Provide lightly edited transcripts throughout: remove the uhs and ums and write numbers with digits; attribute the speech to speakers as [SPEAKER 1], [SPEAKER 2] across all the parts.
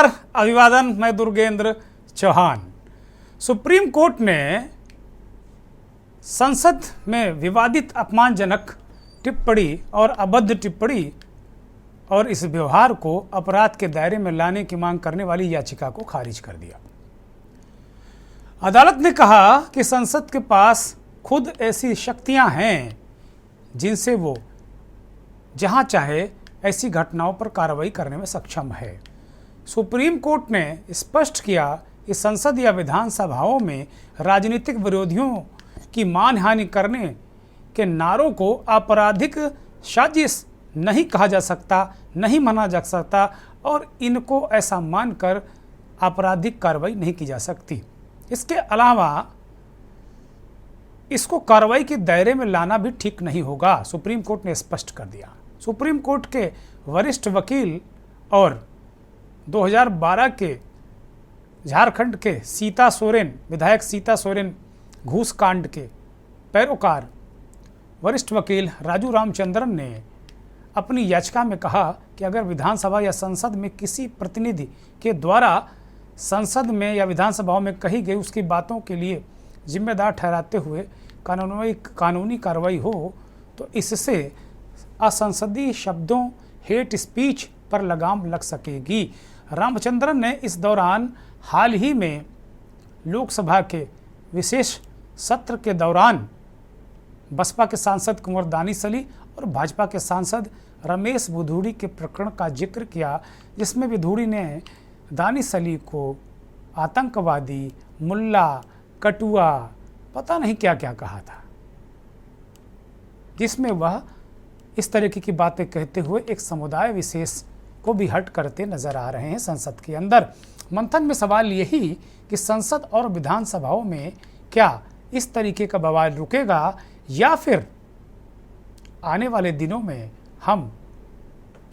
[SPEAKER 1] नमस्कार, अभिवादन। मैं दुर्गेंद्र चौहान। सुप्रीम कोर्ट ने संसद में विवादित अपमानजनक टिप्पणी और अभद्र टिप्पणी और इस व्यवहार को अपराध के दायरे में लाने की मांग करने वाली याचिका को खारिज कर दिया। अदालत ने कहा कि संसद के पास खुद ऐसी शक्तियां हैं जिनसे वो जहां चाहे ऐसी घटनाओं पर कार्रवाई करने में सक्षम है। सुप्रीम कोर्ट ने स्पष्ट किया कि संसद या विधानसभाओं में राजनीतिक विरोधियों की मानहानि करने के नारों को आपराधिक साजिश नहीं कहा जा सकता, नहीं माना जा सकता और इनको ऐसा मानकर आपराधिक कार्रवाई नहीं की जा सकती। इसके अलावा इसको कार्रवाई के दायरे में लाना भी ठीक नहीं होगा, सुप्रीम कोर्ट ने स्पष्ट कर दिया। सुप्रीम कोर्ट के वरिष्ठ वकील और 2012 के झारखंड के सीता सोरेन, विधायक सीता सोरेन घूस कांड के पैरोकार वरिष्ठ वकील राजू रामचंद्रन ने अपनी याचिका में कहा कि अगर विधानसभा या संसद में किसी प्रतिनिधि के द्वारा संसद में या विधानसभाओं में कही गई उसकी बातों के लिए जिम्मेदार ठहराते हुए कानूनी कार्रवाई हो तो इससे असंसदीय शब्दों, हेट स्पीच पर लगाम लग सकेगी। रामचंद्रन ने इस दौरान हाल ही में लोकसभा के विशेष सत्र के दौरान बसपा के सांसद कुंवर दानिश अली और भाजपा के सांसद रमेश बुधूड़ी के प्रकरण का जिक्र किया, जिसमें बुधूड़ी ने दानिश अली को आतंकवादी, मुल्ला, कटुआ, पता नहीं क्या क्या कहा था, जिसमें वह इस तरीके की बातें कहते हुए एक समुदाय विशेष को भी हट करते नजर आ रहे हैं संसद के अंदर। मंथन में सवाल यही कि संसद और विधानसभाओं में क्या इस तरीके का बवाल रुकेगा या फिर आने वाले दिनों में हम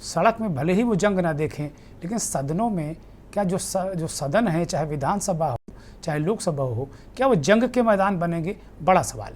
[SPEAKER 1] सड़क में भले ही वो जंग ना देखें लेकिन सदनों में क्या जो सदन है, चाहे विधानसभा हो चाहे लोकसभा हो, क्या वो जंग के मैदान बनेंगे? बड़ा सवाल।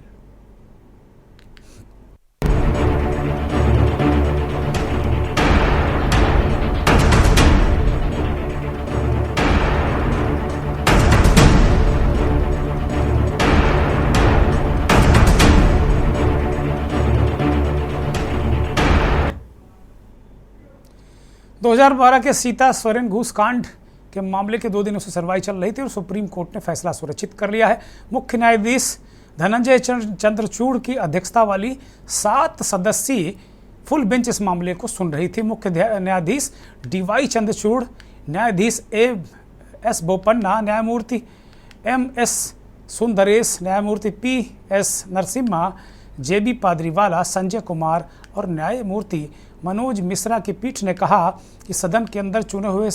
[SPEAKER 1] दो 2012 के सीता सोरेन घूस कांड के मामले के 2 दिनों से सुनवाई चल रही थी और सुप्रीम कोर्ट ने फैसला सुरक्षित कर लिया है। मुख्य न्यायाधीश धनंजय चंद्रचूड़ की अध्यक्षता वाली 7 सदस्यीय फुल बेंच इस मामले को सुन रही थी। मुख्य न्यायाधीश DY चंद्रचूड़, न्यायाधीश AS बोपन्ना, न्यायमूर्ति MS सुंदरेश, न्यायमूर्ति PS नरसिम्हा, JB पादरीवाला, संजय कुमार और न्यायमूर्ति मनोज मिश्रा की पीठ ने कहा कि सदन के अंदर चुने हुए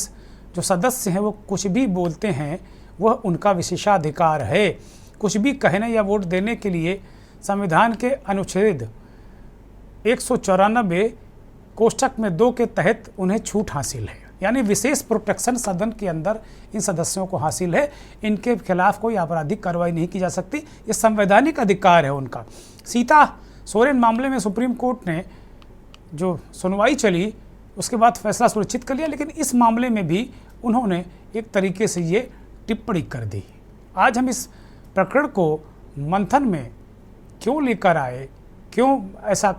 [SPEAKER 1] जो सदस्य हैं वो कुछ भी बोलते हैं, वह उनका विशेषाधिकार है। कुछ भी कहने या वोट देने के लिए संविधान के अनुच्छेद 194 कोष्ठक में 2 के तहत उन्हें छूट हासिल है, यानी विशेष प्रोटेक्शन सदन के अंदर इन सदस्यों को हासिल है। इनके खिलाफ कोई आपराधिक कार्रवाई नहीं की जा सकती, ये संवैधानिक अधिकार है उनका। सीता सोरेन मामले में सुप्रीम कोर्ट ने जो सुनवाई चली उसके बाद फैसला सुरक्षित कर लिया, लेकिन इस मामले में भी उन्होंने एक तरीके से ये टिप्पणी कर दी। आज हम इस प्रकरण को मंथन में क्यों लेकर आए, क्यों ऐसा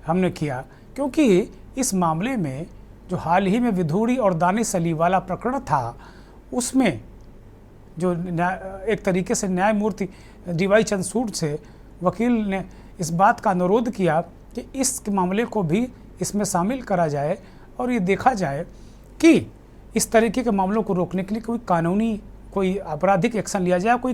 [SPEAKER 1] हमने किया, क्योंकि इस मामले में जो हाल ही में बुधूड़ी और दानिश अली वाला प्रकरण था उसमें जो एक तरीके से न्यायमूर्ति DY चंद्रचूड़ से वकील ने इस बात का अनुरोध किया कि इस मामले को भी इसमें शामिल करा जाए और ये देखा जाए कि इस तरीके के मामलों को रोकने के लिए कोई आपराधिक एक्शन लिया जाए, कोई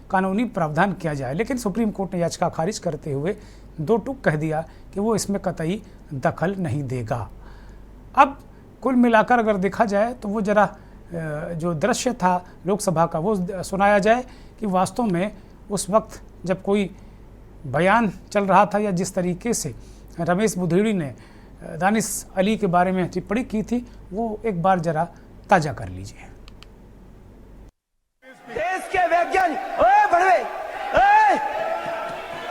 [SPEAKER 1] कानूनी प्रावधान किया जाए। लेकिन सुप्रीम कोर्ट ने याचिका खारिज करते हुए 2 टूक कह दिया कि वो इसमें कतई दखल नहीं देगा। अब कुल मिलाकर अगर देखा जाए तो वो जरा जो दृश्य था लोकसभा का वो सुनाया जाए कि वास्तव में उस वक्त जब कोई बयान चल रहा था या जिस तरीके से रमेश बुधूड़ी ने दानिश अली के बारे में टिप्पणी की थी वो एक बार जरा ताजा कर लीजिए।
[SPEAKER 2] देश के वैज्ञानिक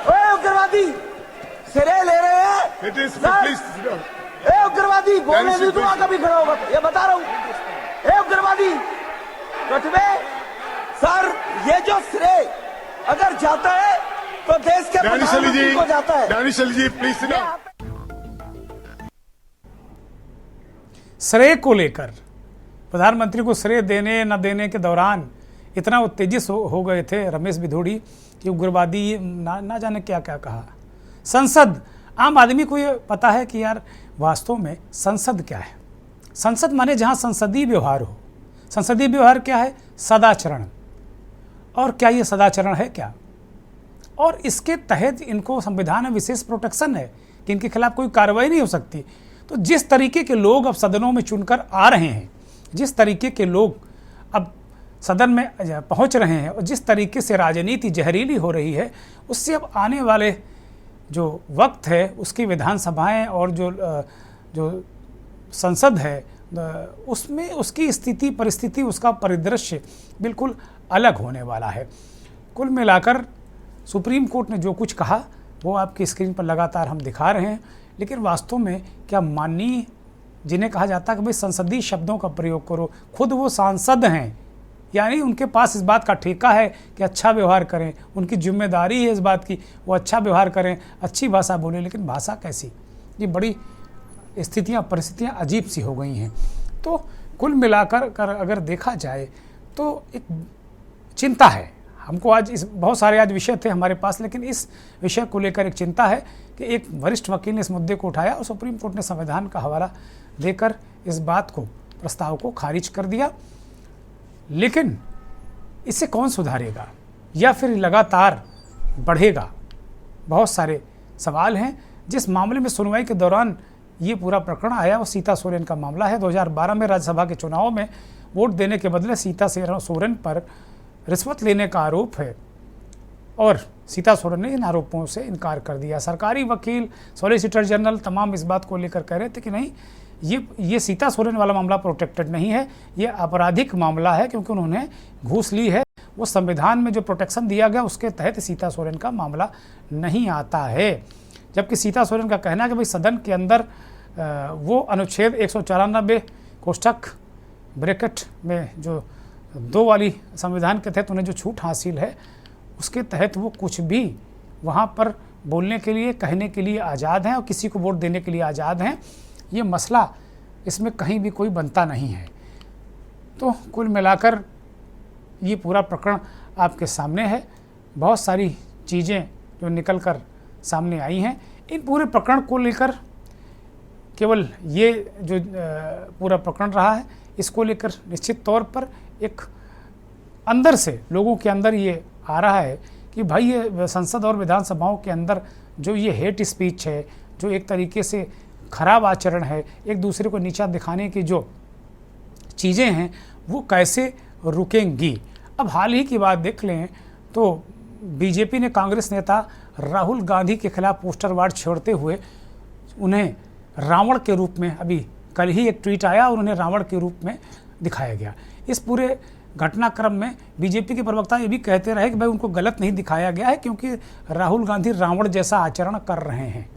[SPEAKER 2] उग्रवादी सिरे ले रहे हैं। उग्रवादी बोलने भी तो कभी खड़ा होगा, ये बता रहा हूँ। ए उग्रवादी कटवे सर, ये जो श्रेय अगर जाता है तो देश के प्रधानमंत्री को जाता है।
[SPEAKER 3] Danish Ali ji please sit down.
[SPEAKER 1] श्रेय को लेकर प्रधानमंत्री को श्रेय देने न देने के दौरान इतना उत्तेजित हो गए थे रमेश भिधोड़ी कि उग्रवादी ना जाने क्या क्या कहा। संसद, आम आदमी को ये पता है कि यार वास्तव में संसद क्या है। संसद माने जहाँ संसदीय व्यवहार हो। संसदीय व्यवहार क्या है? सदाचरण। और क्या ये सदाचरण है क्या? और इसके तहत इनको संविधान में विशेष प्रोटेक्शन है कि इनके खिलाफ कोई कार्रवाई नहीं हो सकती। तो जिस तरीके के लोग अब सदनों में चुनकर आ रहे हैं, जिस तरीके के लोग अब सदन में पहुंच रहे हैं और जिस तरीके से राजनीति जहरीली हो रही है, उससे अब आने वाले जो वक्त है उसकी विधानसभाएं और जो संसद है उसमें उसकी स्थिति परिस्थिति उसका परिदृश्य बिल्कुल अलग होने वाला है। कुल मिलाकर सुप्रीम कोर्ट ने जो कुछ कहा वो आपकी स्क्रीन पर लगातार हम दिखा रहे हैं, लेकिन वास्तव में क्या माननीय जिन्हें कहा जाता है कि भाई संसदीय शब्दों का प्रयोग करो, खुद वो सांसद हैं, यानी उनके पास इस बात का ठेका है कि अच्छा व्यवहार करें, उनकी जिम्मेदारी है इस बात की वो अच्छा व्यवहार करें, अच्छी भाषा बोलें। लेकिन भाषा कैसी, ये बड़ी स्थितियाँ परिस्थितियाँ अजीब सी हो गई हैं। तो कुल मिलाकर अगर देखा जाए तो एक चिंता है हमको। आज इस बहुत सारे आज विषय थे हमारे पास, लेकिन इस विषय को लेकर एक चिंता है कि एक वरिष्ठ वकील ने इस मुद्दे को उठाया और सुप्रीम कोर्ट ने संविधान का हवाला देकर इस बात को, प्रस्ताव को खारिज कर दिया। लेकिन इससे कौन सुधारेगा या फिर लगातार बढ़ेगा? बहुत सारे सवाल हैं। जिस मामले में सुनवाई के दौरान ये पूरा प्रकरण आया वो सीता सोरेन का मामला है। 2012 में राज्यसभा के चुनाव में वोट देने के बदले सीता सोरेन पर रिश्वत लेने का आरोप है और सीता सोरेन ने इन आरोपों से इनकार कर दिया। सरकारी वकील, सॉलिसिटर जनरल तमाम इस बात को लेकर कह रहे थे कि नहीं, ये सीता सोरेन वाला मामला प्रोटेक्टेड नहीं है, ये आपराधिक मामला है क्योंकि उन्होंने घूस ली है। वो संविधान में जो प्रोटेक्शन दिया गया उसके तहत सीता सोरेन का मामला नहीं आता है। जबकि सीता सोरेन का कहना है कि भाई सदन के अंदर वो अनुच्छेद 194 कोष्ठक ब्रैकेट में जो 2 वाली संविधान के तहत उन्हें जो छूट हासिल है उसके तहत वो कुछ भी वहाँ पर बोलने के लिए, कहने के लिए आज़ाद हैं और किसी को वोट देने के लिए आज़ाद हैं। ये मसला इसमें कहीं भी कोई बनता नहीं है। तो कुल मिलाकर ये पूरा प्रकरण आपके सामने है। बहुत सारी चीज़ें जो निकल कर सामने आई हैं, इन पूरे प्रकरण को लेकर केवल ये जो पूरा प्रकरण रहा है इसको लेकर निश्चित तौर पर एक अंदर से लोगों के अंदर ये आ रहा है कि भाई ये संसद और विधानसभाओं के अंदर जो ये हेट स्पीच है, जो एक तरीके से खराब आचरण है, एक दूसरे को नीचा दिखाने की जो चीज़ें हैं वो कैसे रुकेंगी। अब हाल ही की बात देख लें तो बीजेपी ने कांग्रेस नेता राहुल गांधी के खिलाफ पोस्टर वार छोड़ते हुए उन्हें रावण के रूप में, अभी कल ही एक ट्वीट आया और उन्हें रावण के रूप में दिखाया गया। इस पूरे घटनाक्रम में बीजेपी के प्रवक्ता ये भी कहते रहे कि भाई उनको गलत नहीं दिखाया गया है क्योंकि राहुल गांधी रावण जैसा आचरण कर रहे हैं।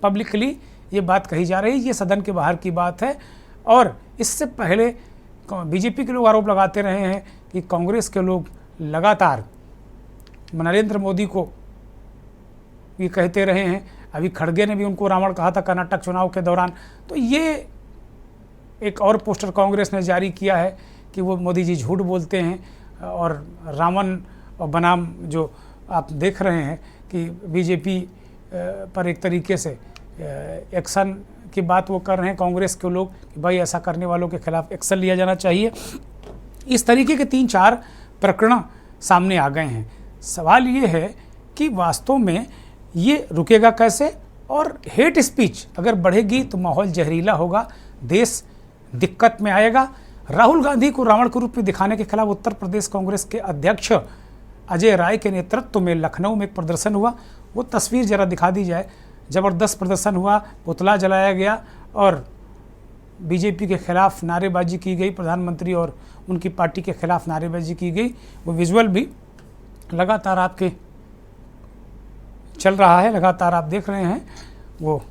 [SPEAKER 1] पब्लिकली ये बात कही जा रही है, ये सदन के बाहर की बात है। और इससे पहले बीजेपी के लोग आरोप लगाते रहे हैं कि कांग्रेस के लोग लगातार नरेंद्र मोदी को ये कहते रहे हैं। अभी खड़गे ने भी उनको रावण कहा था कर्नाटक चुनाव के दौरान। तो ये एक और पोस्टर कांग्रेस ने जारी किया है कि वो मोदी जी झूठ बोलते हैं और रावण और बनाम जो आप देख रहे हैं कि बीजेपी पर एक तरीके से एक्शन की बात वो कर रहे हैं कांग्रेस के लोग कि भाई ऐसा करने वालों के खिलाफ एक्शन लिया जाना चाहिए। इस तरीके के 3-4 प्रकरण सामने आ गए हैं। सवाल ये है कि वास्तव में ये रुकेगा कैसे, और हेट स्पीच अगर बढ़ेगी तो माहौल जहरीला होगा, देश दिक्कत में आएगा। राहुल गांधी को रावण के रूप में दिखाने के खिलाफ उत्तर प्रदेश कांग्रेस के अध्यक्ष अजय राय के नेतृत्व में लखनऊ में एक प्रदर्शन हुआ। वो तस्वीर जरा दिखा दी जाए। ज़बरदस्त प्रदर्शन हुआ, पुतला जलाया गया और बीजेपी के खिलाफ नारेबाजी की गई, प्रधानमंत्री और उनकी पार्टी के खिलाफ नारेबाजी की गई। वो विजुअल भी लगातार आपके चल रहा है, लगातार आप देख रहे हैं वो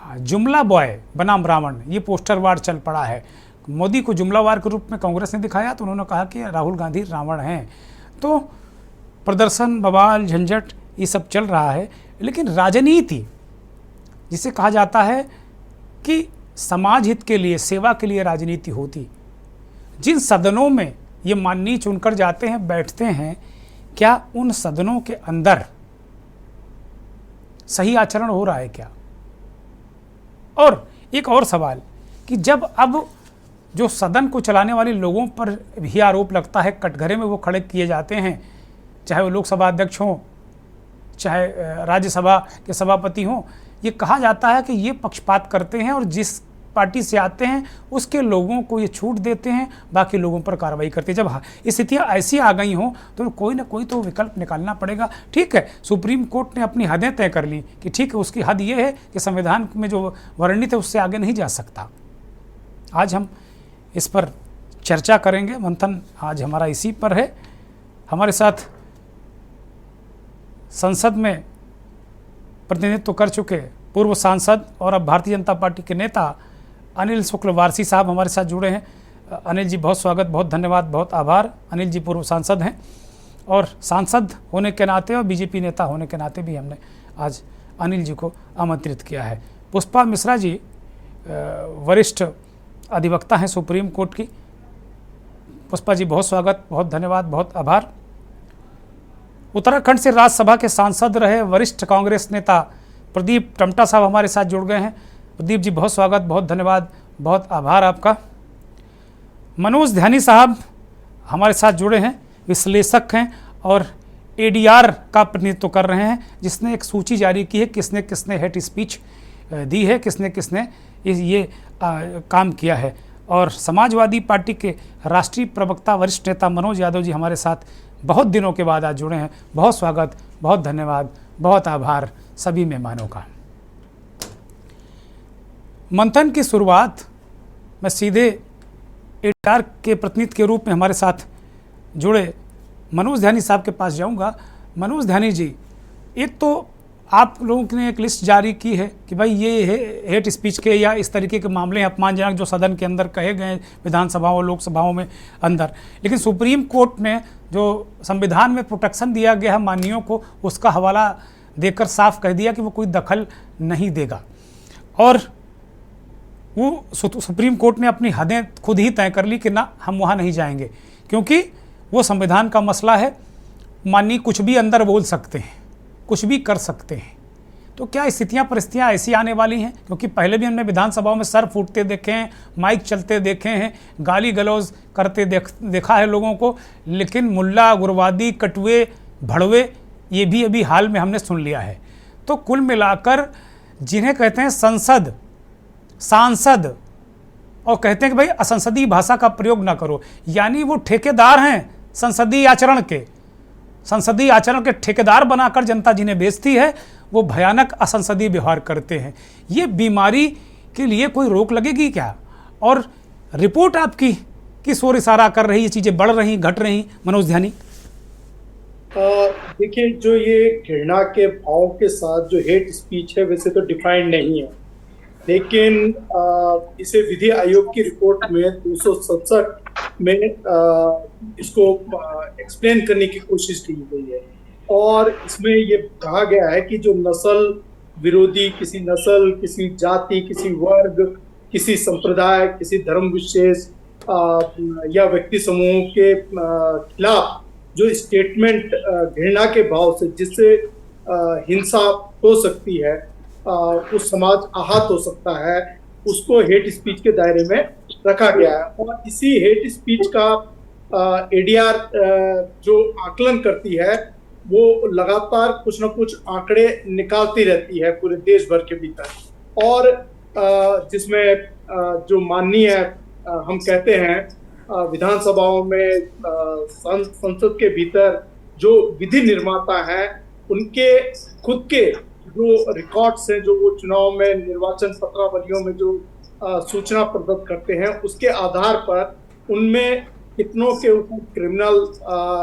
[SPEAKER 1] जुमला बॉय बनाम रावण, ये पोस्टर वार चल पड़ा है। मोदी को जुमलावार के रूप में कांग्रेस ने दिखाया तो उन्होंने कहा कि राहुल गांधी रावण हैं। तो प्रदर्शन, बवाल, झंझट ये सब चल रहा है। लेकिन राजनीति जिसे कहा जाता है कि समाज हित के लिए, सेवा के लिए राजनीति होती, जिन सदनों में ये माननीय चुनकर जाते हैं, बैठते हैं, क्या उन सदनों के अंदर सही आचरण हो रहा है क्या? और एक और सवाल कि जब अब जो सदन को चलाने वाले लोगों पर भी आरोप लगता है, कटघरे में वो खड़े किए जाते हैं, चाहे वो लोकसभा अध्यक्ष हों, चाहे राज्यसभा के सभापति हों, ये कहा जाता है कि ये पक्षपात करते हैं और जिस पार्टी से आते हैं उसके लोगों को ये छूट देते हैं, बाकी लोगों पर कार्रवाई करते हैं। जब स्थितियाँ ऐसी आ गई हों तो कोई ना कोई तो विकल्प निकालना पड़ेगा। ठीक है, सुप्रीम कोर्ट ने अपनी हदें तय कर ली कि ठीक है, उसकी हद ये है कि संविधान में जो वर्णित है उससे आगे नहीं जा सकता। आज हम इस पर चर्चा करेंगे, मंथन आज हमारा इसी पर है। हमारे साथ संसद में प्रतिनिधित्व कर चुके पूर्व सांसद और अब भारतीय जनता पार्टी के नेता अनिल शुक्लवारसी साहब हमारे साथ जुड़े हैं। अनिल जी, बहुत स्वागत, बहुत धन्यवाद, बहुत आभार। अनिल जी पूर्व सांसद हैं और सांसद होने के नाते और बीजेपी नेता होने के नाते भी हमने आज अनिल जी को आमंत्रित किया है। पुष्पा मिश्रा जी वरिष्ठ अधिवक्ता हैं सुप्रीम कोर्ट की। पुष्पा जी बहुत स्वागत, बहुत धन्यवाद, बहुत आभार। उत्तराखंड से राज्यसभा के सांसद रहे वरिष्ठ कांग्रेस नेता प्रदीप टमटा साहब हमारे साथ जुड़ गए हैं। प्रदीप जी बहुत स्वागत, बहुत धन्यवाद, बहुत आभार आपका। मनोज ध्यानी साहब हमारे साथ जुड़े हैं, विश्लेषक हैं और एडीआर का प्रतिनिधित्व कर रहे हैं, जिसने एक सूची जारी की है किसने किसने हेट स्पीच दी है, किसने किसने ये काम किया है। और समाजवादी पार्टी के राष्ट्रीय प्रवक्ता वरिष्ठ नेता मनोज यादव जी हमारे साथ बहुत दिनों के बाद आज जुड़े हैं। बहुत स्वागत, बहुत धन्यवाद, बहुत आभार सभी मेहमानों का। मंथन की शुरुआत मैं सीधे एडीआर के प्रतिनिधि के रूप में हमारे साथ जुड़े मनोज ध्यानी साहब के पास जाऊंगा। मनोज ध्यानी जी, एक तो आप लोगों ने एक लिस्ट जारी की है कि भाई ये हेट स्पीच के या इस तरीके के मामले अपमानजनक जो सदन के अंदर कहे गए विधानसभाओं लोकसभाओं में अंदर, लेकिन सुप्रीम कोर्ट ने जो संविधान में प्रोटेक्शन दिया गया है माननीयों को, उसका हवाला देकर साफ कह दिया कि वो कोई दखल नहीं देगा। और वो सुप्रीम कोर्ट ने अपनी हदें खुद ही तय कर ली कि ना, हम वहाँ नहीं जाएंगे, क्योंकि वो संविधान का मसला है। माननीय कुछ भी अंदर बोल सकते हैं, कुछ भी कर सकते हैं। तो क्या स्थितियाँ परिस्थितियाँ ऐसी आने वाली हैं? क्योंकि पहले भी हमने विधानसभाओं में सर फूटते देखे हैं, माइक चलते देखे हैं, गाली गलौज करते देखा है लोगों को, लेकिन मुल्ला, गुरवादी, कटुए, भड़वे ये भी अभी हाल में हमने सुन लिया है। तो कुल मिलाकर जिन्हें कहते हैं सांसद और कहते हैं कि भाई असंसदीय भाषा का प्रयोग ना करो, यानी वो ठेकेदार हैं संसदीय आचरण के ठेकेदार बनाकर जनता जिन्हें बेचती है, वो भयानक असंसदीय व्यवहार करते हैं। ये बीमारी के लिए कोई रोक लगेगी क्या? और रिपोर्ट आपकी किस ओर इशारा कर रही है? चीज़ें बढ़ रही, घट रही? मनोज ध्यानी,
[SPEAKER 3] देखिए, जो ये घृणा के भाव के साथ जो हेट स्पीच है वैसे तो डिफाइंड नहीं है, लेकिन इसे विधि आयोग की रिपोर्ट में 267 में इसको एक्सप्लेन करने की कोशिश की गई है। और इसमें ये कहा गया है कि जो नस्ल विरोधी, किसी नस्ल, किसी जाति, किसी वर्ग, किसी संप्रदाय, किसी धर्म विशेष या व्यक्ति समूह के खिलाफ जो स्टेटमेंट घृणा के भाव से जिससे हिंसा हो सकती है, उस समाज आहत हो सकता है, उसको हेट स्पीच के दायरे में रखा गया है। और इसी हेट स्पीच का एडीआर जो आकलन करती है वो लगातार कुछ न कुछ आंकड़े निकालती रहती है पूरे देश भर के भीतर। और जिसमें जो माननीय हम कहते हैं विधानसभाओं में, संसद के भीतर जो विधि निर्माता हैं, उनके खुद के जो रिकॉर्ड्स हैं, जो वो चुनाव में निर्वाचन पत्रावलियों में जो सूचना प्रदत्त करते हैं, उसके आधार पर उनमें कितनों के ऊपर क्रिमिनल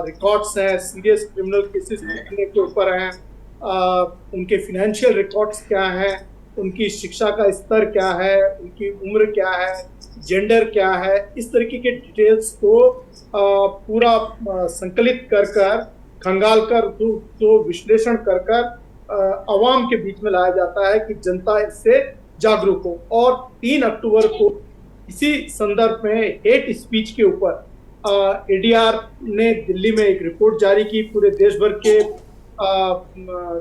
[SPEAKER 3] रिकॉर्ड्स हैं, सीरियस क्रिमिनल केसेस कितने के ऊपर हैं, उनके फिनेंशियल रिकॉर्ड्स क्या हैं, उनकी शिक्षा का स्तर क्या है, उनकी उम्र क्या है, जेंडर क्या है, इस तरीके के डिटेल्स को पूरा संकलित कर कर, खंगाल कर, तो विश्लेषण कर कर आवाम के बीच में लाया जाता है कि जनता इससे जागरूक हो। और 3 अक्टूबर को इसी संदर्भ में हेट स्पीच के ऊपर एडीआर ने दिल्ली में एक रिपोर्ट जारी की। पूरे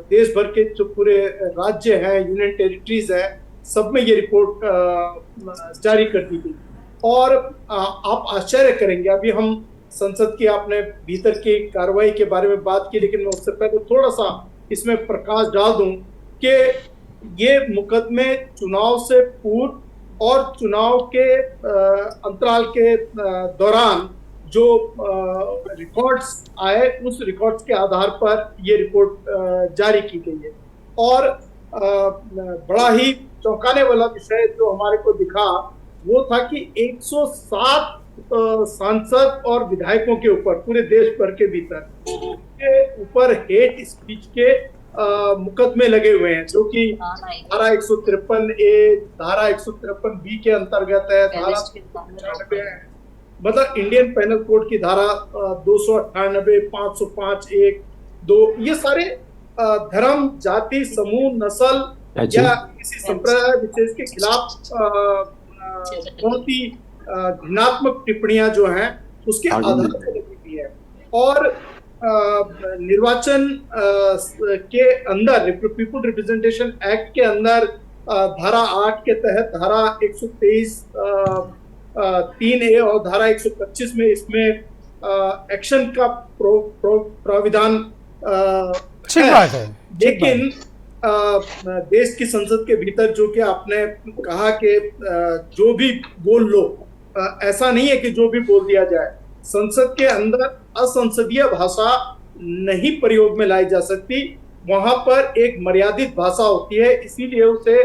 [SPEAKER 3] देश भर के जो पूरे राज्य हैं, यूनियन टेरिटरीज हैं, सब में ये रिपोर्ट जारी कर दी गई। और आप आश्चर्य करेंगे, अभी हम संसद की, आपने भीतर की कार्रवाई के बारे में बात की, लेकिन मैं उससे पहले थोड़ा सा इसमें प्रकाश डाल दूं कि ये मुकदमे चुनाव से पूर्व और चुनाव के अंतराल के दौरान जो रिकॉर्ड्स आए, उस रिकॉर्ड्स के आधार पर ये रिपोर्ट जारी की गई है। और बड़ा ही चौंकाने वाला विषय जो हमारे को दिखा वो था कि 107 सांसद और विधायकों के ऊपर, पूरे देश भर के भीतर के ऊपर हेट स्पीच के मुकदमे लगे हुए हैं, जो कि धारा 153A, धारा 153B के अंतर्गत है, धारा 95 है, मतलब इंडियन पैनल कोड की धारा 298, 505, 1, 2, ये सारे धर्म, जाति, समूह, नस्ल या किसी संप्रदाय विशेष के खिलाफ बहुत ही घृणात्मक टिप्पणियां जो हैं उसके आधार पर लगी हुई है। और निर्वाचन के अंदर, पीपुल रिप्रेजेंटेशन एक्ट के अंदर धारा 8 के तहत, धारा 123 3A और धारा 125 में इसमें एक्शन का प्राविधान है। लेकिन देश की संसद के भीतर, जो कि आपने कहा कि जो भी बोल लो, ऐसा नहीं है कि जो भी बोल दिया जाए। संसद के अंदर असंसदीय भाषा नहीं प्रयोग में लाई जा सकती, वहां पर एक मर्यादित भाषा होती है, इसीलिए उसे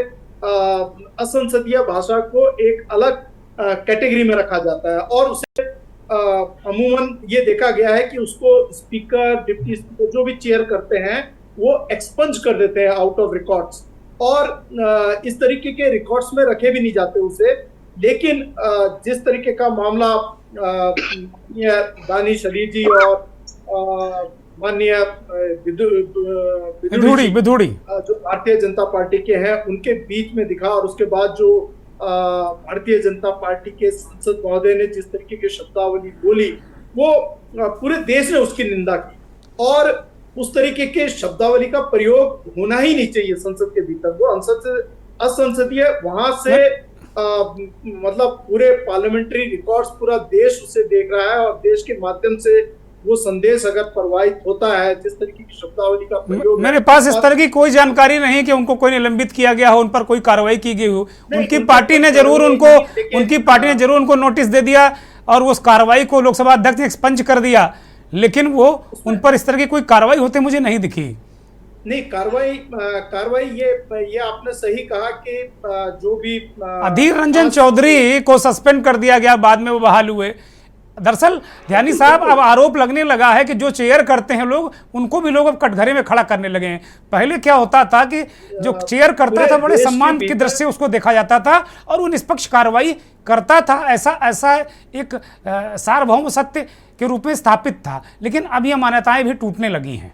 [SPEAKER 3] असंसदीय भाषा को एक अलग कैटेगरी में रखा जाता है। और उसे अमूमन ये देखा गया है कि उसको स्पीकर, डिप्टी स्पीकर जो भी चेयर करते हैं वो एक्सपंज कर देते हैं आउट ऑफ रिकॉर्ड्स, और इस तरीके के रिकॉर्ड्स में रखे भी नहीं जाते उसे। लेकिन जिस तरीके का मामला दानिश अली जी और माननीय बिधूड़ी जो भारतीय जनता पार्टी के हैं, उनके बीच में दिखा, और उसके बाद जो भारतीय जनता पार्टी के सांसद महोदय ने जिस तरीके की शब्दावली बोली, वो पूरे देश ने उसकी निंदा की। और उस तरीके के शब्दावली का प्रयोग होना ही नहीं चाहिए संसद के भीतर, वो असंसदीय। वहां से मतलब पूरे पार्लियामेंट्री रिकॉर्ड्स, पूरा देश उसे देख रहा है, और देश के माध्यम से वो संदेश अगर प्रवाहित होता है, जिस तरीके की शब्दावली का प्रयोग,
[SPEAKER 1] मेरे पास इस तरह की कोई जानकारी नहीं कि उनको कोई निलंबित किया गया हो, उन पर कोई कार्रवाई की गई हो। उनकी पार्टी ने जरूर उनको नोटिस दे दिया और उस कार्रवाई को लोकसभा अध्यक्ष ने एक्सपंज कर दिया, लेकिन वो उन पर इस तरह की कोई कार्रवाई होते मुझे नहीं दिखी।
[SPEAKER 3] नहीं, कार्रवाई ये आपने सही कहा कि जो भी
[SPEAKER 1] अधीर रंजन चौधरी को सस्पेंड कर दिया गया, बाद में वो बहाल हुए। दरअसल ध्यानी साहब, अब आरोप लगने लगा है कि जो चेयर करते हैं लोग, उनको भी लोग अब कटघरे में खड़ा करने लगे हैं। पहले क्या होता था कि जो चेयर करता था बड़े सम्मान की दृष्टि से उसको देखा जाता था और वो निष्पक्ष कार्रवाई करता था, ऐसा एक सार्वभौम सत्य के रूप में स्थापित था। लेकिन अब ये मान्यताएं भी टूटने लगी हैं।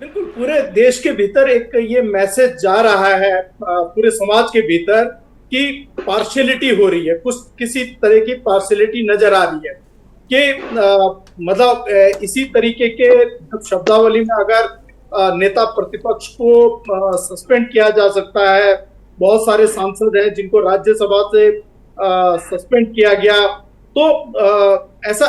[SPEAKER 3] बिल्कुल, पूरे देश के भीतर एक ये मैसेज जा रहा है पूरे समाज के भीतर कि पार्शियलिटी हो रही है, कुछ किसी तरह की पार्शियलिटी नजर आ रही है कि मतलब इसी तरीके के शब्दावली में अगर नेता प्रतिपक्ष को सस्पेंड किया जा सकता है, बहुत सारे सांसद हैं जिनको राज्यसभा से सस्पेंड किया गया, तो ऐसा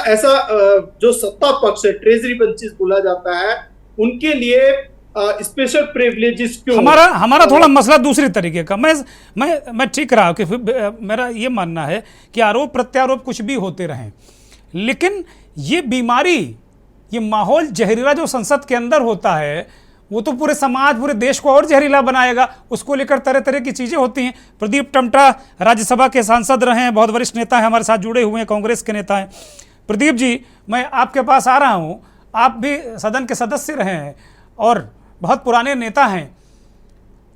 [SPEAKER 3] जो सत्ता पक्ष है, ट्रेजरी बेंचेस बोला जाता है, उनके लिए स्पेशल प्रिविलेजेस क्यों?
[SPEAKER 1] हमारा थोड़ा मसला दूसरी तरीके का। मैं ठीक रहा कि मेरा ये मानना है कि आरोप प्रत्यारोप कुछ भी होते रहें, लेकिन ये बीमारी, ये माहौल जहरीला जो संसद के अंदर होता है, वो तो पूरे समाज, पूरे देश को और जहरीला बनाएगा। उसको लेकर तरह तरह की चीज़ें होती हैं। प्रदीप टमटा राज्यसभा के सांसद रहे हैं, बहुत वरिष्ठ नेता हैं, हमारे साथ जुड़े हुए हैं, कांग्रेस के नेता हैं। प्रदीप जी, मैं आपके पास आ रहा हूँ, आप भी सदन के सदस्य रहे हैं और बहुत पुराने नेता हैं।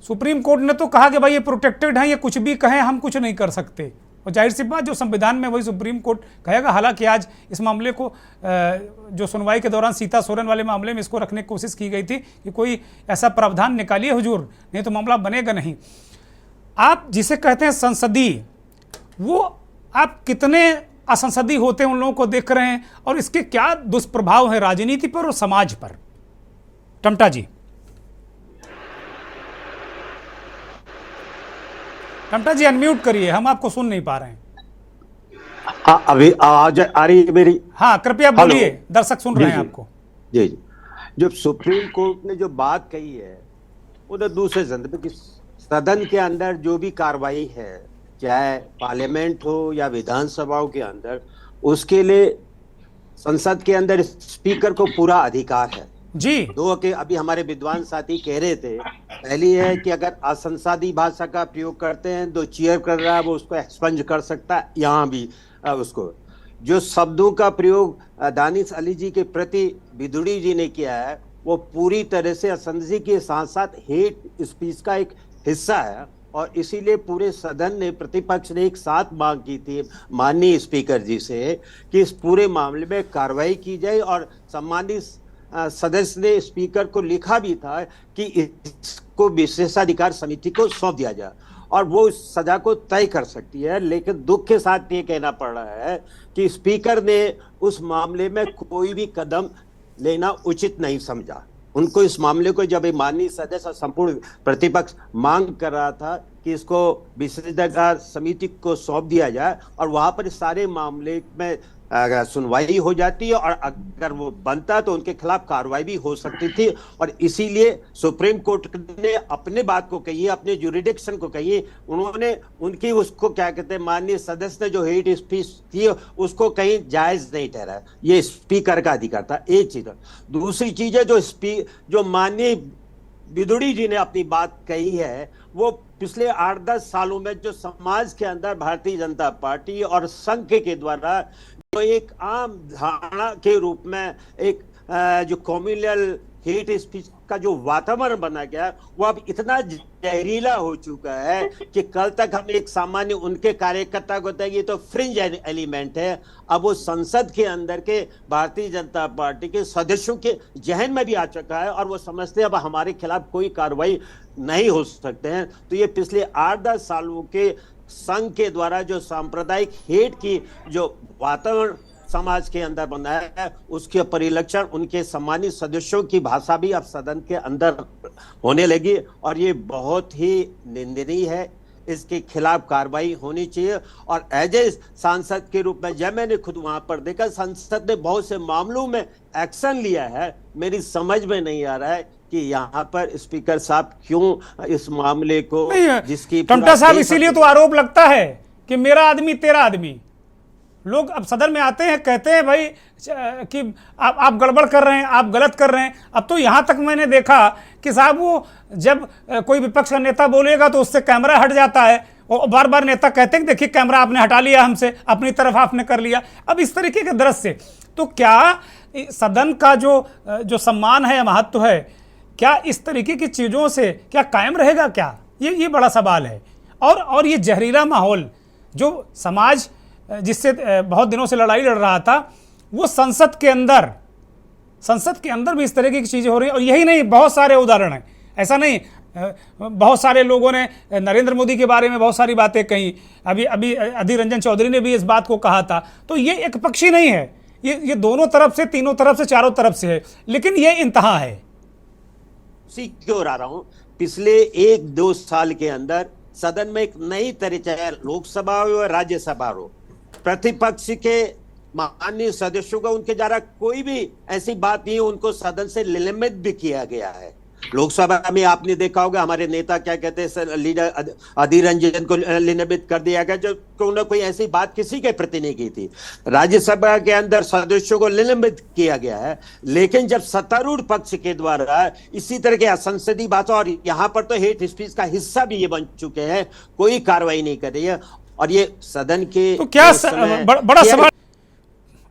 [SPEAKER 1] सुप्रीम कोर्ट ने तो कहा कि भाई ये प्रोटेक्टेड है, ये कुछ भी कहें, हम कुछ नहीं कर सकते। और जाहिर सी बात, जो संविधान में वही सुप्रीम कोर्ट कहेगा। हालांकि आज इस मामले को जो सुनवाई के दौरान सीता सोरेन वाले मामले में इसको रखने की कोशिश की गई थी कि कोई ऐसा प्रावधान निकालिए हुजूर, नहीं तो मामला बनेगा नहीं। आप जिसे कहते हैं संसदीय, वो आप कितने असंसदीय होते हैं उन लोगों को देख रहे हैं, और इसके क्या दुष्प्रभाव है राजनीति पर और समाज पर? टमटा जी, टमटा जी अनम्यूट करिए, हम आपको सुन नहीं पा रहे हैं।
[SPEAKER 4] अभी आवाज आ रही है मेरी?
[SPEAKER 1] हाँ, कृपया बोलिए, दर्शक सुन रहे हैं आपको।
[SPEAKER 4] जी जी। जब सुप्रीम कोर्ट ने जो बात कही है, वो तो दूसरे संदर्भ की सदन के अंदर जो भी कार्रवाई है, चाहे पार्लियामेंट हो या विधानसभाओं के अंदर, उसके लिए संसद के अंदर स्पीकर को पूरा अधिकार है
[SPEAKER 1] जी।
[SPEAKER 4] दो के अभी हमारे विद्वान साथी कह रहे थे, पहली है कि अगर असंसदीय भाषा का प्रयोग करते हैं, जो चीयर कर रहा है वो उसको एक्सपंज कर सकता है। यहाँ भी उसको जो शब्दों का प्रयोग दानिश अली जी के प्रति बिदुड़ी जी ने किया है, वो पूरी तरह से असंसदीय के साथ साथ हेट स्पीच का एक हिस्सा है। और इसीलिए पूरे सदन ने, प्रतिपक्ष ने एक साथ मांग की थी माननीय स्पीकर जी से कि इस पूरे मामले में कार्रवाई की जाए। और सम्मानित सदस्य ने स्पीकर को लिखा भी था कि इसको विशेषाधिकार समिति को सौंप दिया जाए और वो उस सजा को तय कर सकती है। लेकिन दुख के साथ ये कहना पड़ रहा है कि स्पीकर ने उस मामले में कोई भी कदम लेना उचित नहीं समझा। उनको इस मामले को, जब माननीय सदस्य और संपूर्ण प्रतिपक्ष मांग कर रहा था कि इसको विशेषाधिकार समिति को सौंप दिया जाए और वहां पर सारे मामले में सुनवाई हो जाती है, और अगर वो बनता तो उनके खिलाफ कार्रवाई भी हो सकती थी। और इसीलिए सुप्रीम कोर्ट ने अपने बात को कही, अपने जुरिडिक्शन को कही, उन्होंने उनकी उसको क्या कहते हैं, माननीय सदस्य ने जो हेट स्पीच थी उसको कहीं जायज नहीं ठहरा। ये स्पीकर का अधिकार था, एक चीज। दूसरी चीज है जो माननीय बिदुड़ी जी ने अपनी बात कही है, वो पिछले 8-10 सालों में जो समाज के अंदर भारतीय जनता पार्टी और संघ के द्वारा जो एक आम धारणा के रूप में एक जो कम्युनल हेट स्पीच का जो वातावरण बना गया, वो अब इतना जहरीला हो चुका है कि कल तक हम एक सामान्य उनके कार्यकर्ता को ये तो फ्रिंज एलिमेंट है, अब वो संसद के अंदर के भारतीय जनता पार्टी के सदस्यों के जहन में भी आ चुका है और वो समझते हैं अब हमारे खिलाफ कोई कार्रवाई नहीं हो सकते हैं। तो ये पिछले 8-10 सालों के संघ के द्वारा जो सांप्रदायिक हेट की जो वातावरण समाज के अंदर बनाया है, उसके परिलक्षण उनके सम्मानित सदस्यों की भाषा भी अब सदन के अंदर होने लगी और ये बहुत ही निंदनीय है। इसके खिलाफ कार्रवाई होनी चाहिए। और एज ए सांसद के रूप में जब मैंने खुद वहां पर देखा, संसद ने बहुत से मामलों में एक्शन लिया है। मेरी समझ में नहीं आ रहा है कि यहाँ पर स्पीकर साहब क्यों इस मामले को, जिसकी
[SPEAKER 1] टमटा साहब, इसीलिए तो आरोप लगता है कि मेरा आदमी तेरा आदमी। लोग अब सदन में आते हैं, कहते हैं भाई कि आप गड़बड़ कर रहे हैं, आप गलत कर रहे हैं। अब तो यहाँ तक मैंने देखा कि साहब वो जब कोई विपक्ष का नेता बोलेगा तो उससे कैमरा हट जाता है और बार बार नेता कहते हैं देखिए कैमरा आपने हटा लिया हमसे, अपनी तरफ आपने कर लिया। अब इस तरीके के दृश्य, तो क्या सदन का जो सम्मान है, महत्व है, क्या इस तरीके की चीज़ों से क्या कायम रहेगा क्या? ये बड़ा सवाल है। और ये जहरीला माहौल जो समाज जिससे बहुत दिनों से लड़ाई लड़ रहा था, वो संसद के अंदर भी इस तरीके की चीज़ें हो रही है। और यही नहीं, बहुत सारे उदाहरण हैं। ऐसा नहीं, बहुत सारे लोगों ने नरेंद्र मोदी के बारे में बहुत सारी बातें कही। अभी अधीर रंजन चौधरी ने भी इस बात को कहा था। तो ये एक पक्षी नहीं है, ये दोनों तरफ से, तीनों तरफ से, चारों तरफ से है। लेकिन ये इंतहा है।
[SPEAKER 4] क्यों आ रहा हूं, पिछले 1-2 साल के अंदर सदन में एक नई तरह, चाहे लोकसभा हो या राज्यसभा हो, प्रतिपक्ष के माननीय सदस्यों का उनके द्वारा कोई भी ऐसी बात नहीं है, उनको सदन से निलंबित भी किया गया है। लोकसभा में आपने देखा होगा हमारे नेता क्या कहते हैं, लीडर अधीर रंजन को निलंबित कर दिया गया, जो उन्होंने कोई ऐसी बात किसी के प्रति नहीं की थी। राज्यसभा के अंदर सदस्यों को निलंबित किया गया है। लेकिन जब सत्तारूढ़ पक्ष के द्वारा इसी तरह के असंसदीय बातों, और यहाँ पर तो हेट स्पीच का हिस्सा भी ये बन चुके हैं, कोई कार्रवाई नहीं कर रही है। और ये सदन के
[SPEAKER 1] तो क्या बड़ा सवाल।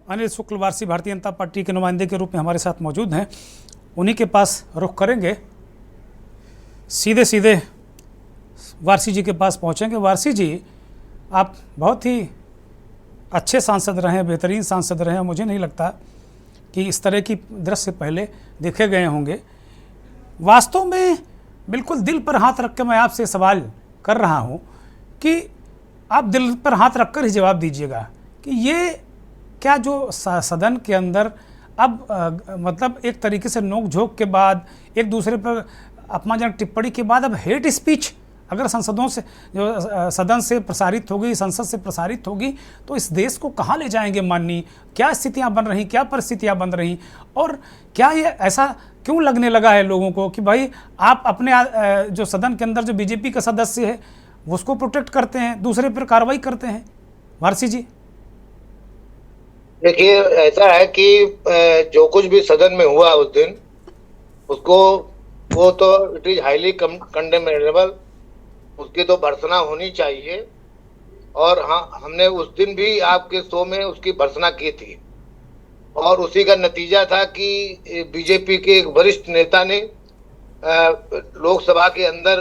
[SPEAKER 1] अनिल शुक्ल वारसी भारतीय जनता पार्टी के नुमाइंदे के रूप में हमारे साथ मौजूद हैं, उन्हीं के पास रुख करेंगे। सीधे सीधे वारसी जी के पास पहुँचेंगे। वारसी जी, आप बहुत ही अच्छे सांसद रहे हैं, बेहतरीन सांसद रहे हैं। मुझे नहीं लगता कि इस तरह की दृश्य पहले देखे गए होंगे। वास्तव में बिल्कुल दिल पर हाथ रख के मैं आपसे सवाल कर रहा हूं कि आप दिल पर हाथ रखकर ही जवाब दीजिएगा कि ये क्या जो सदन के अंदर अब मतलब एक तरीके से नोक झोंक के बाद, एक दूसरे पर अपमानजनक टिप्पणी के बाद अब हेट स्पीच अगर संसदों से जो सदन से प्रसारित होगी, संसद से प्रसारित होगी, तो इस देश को कहाँ ले जाएंगे माननीय? क्या स्थितियाँ बन रही, क्या परिस्थितियाँ बन रही, और क्या ये ऐसा क्यों लगने लगा है लोगों को कि भाई आप अपने जो सदन के अंदर जो बीजेपी का सदस्य है उसको प्रोटेक्ट करते हैं, दूसरे पर कार्रवाई करते हैं? वारसी जी,
[SPEAKER 5] देखिए, ऐसा है कि जो कुछ भी सदन में हुआ उस दिन, उसको वो तो इट इज हाईली कंडेमेनेबल, उसकी तो भर्त्सना होनी चाहिए। और हाँ, हमने उस दिन भी आपके शो में उसकी भर्त्सना की थी, और उसी का नतीजा था कि बीजेपी के एक वरिष्ठ नेता ने लोकसभा के अंदर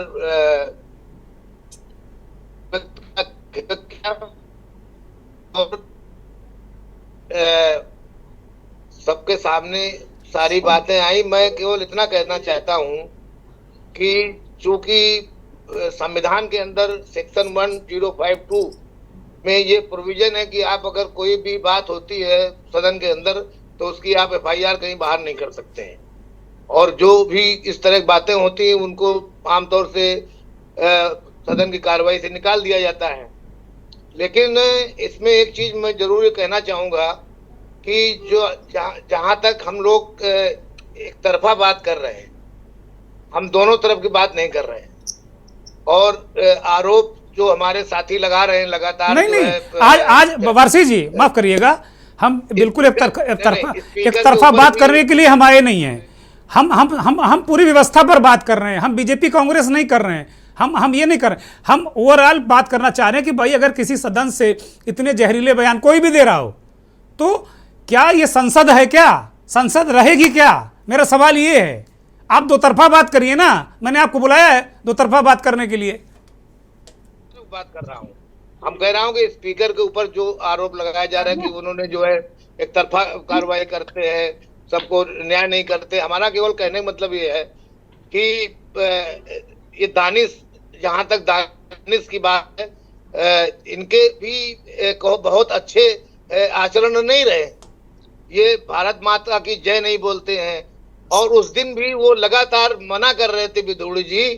[SPEAKER 5] सबके सामने सारी बातें आई। मैं केवल इतना कहना चाहता हूं कि चूंकि संविधान के अंदर सेक्शन 1052 में ये प्रोविजन है कि आप अगर कोई भी बात होती है सदन के अंदर तो उसकी आप FIR कहीं बाहर नहीं कर सकते हैं, और जो भी इस तरह की बातें होती हैं उनको आमतौर से सदन की कार्रवाई से निकाल दिया जाता है। लेकिन इसमें एक चीज मैं जरूर कहना चाहूंगा कि जो जहां तक हम लोग एक तरफा बात कर रहे हैं, हम दोनों तरफ की बात नहीं कर रहे हैं, और आरोप जो हमारे साथी लगा रहे हैं लगातार
[SPEAKER 1] नहीं, आज वारसी जी माफ करिएगा, हम बिल्कुल एक तरफा बात करने के लिए हम आए नहीं हैं। हम पूरी व्यवस्था पर बात कर रहे हैं, हम बीजेपी कांग्रेस नहीं कर रहे हैं, हम ये नहीं कर रहे, हम ओवरऑल बात करना चाह रहे हैं कि भाई अगर किसी सदन से इतने जहरीले बयान कोई भी दे रहा हो तो क्या ये संसद है? क्या संसद रहेगी क्या? मेरा सवाल ये है। आप दो तरफा बात करिए ना, मैंने आपको बुलाया है दो तरफा बात करने के लिए।
[SPEAKER 5] बात कर रहा हूँ, हम कह रहा हूँ कि स्पीकर के ऊपर जो आरोप लगाया जा रहा है कि उन्होंने जो है एक तरफा कार्रवाई करते हैं, सबको न्याय नहीं करते। हमारा केवल कहने का मतलब ये है कि ये दानिश, जहां तक दानिश की बात है, इनके भी बहुत अच्छे आचरण नहीं रहे। ये भारत माता की जय नहीं बोलते हैं, और उस दिन भी वो लगातार मना कर रहे थे विधुड़ी जी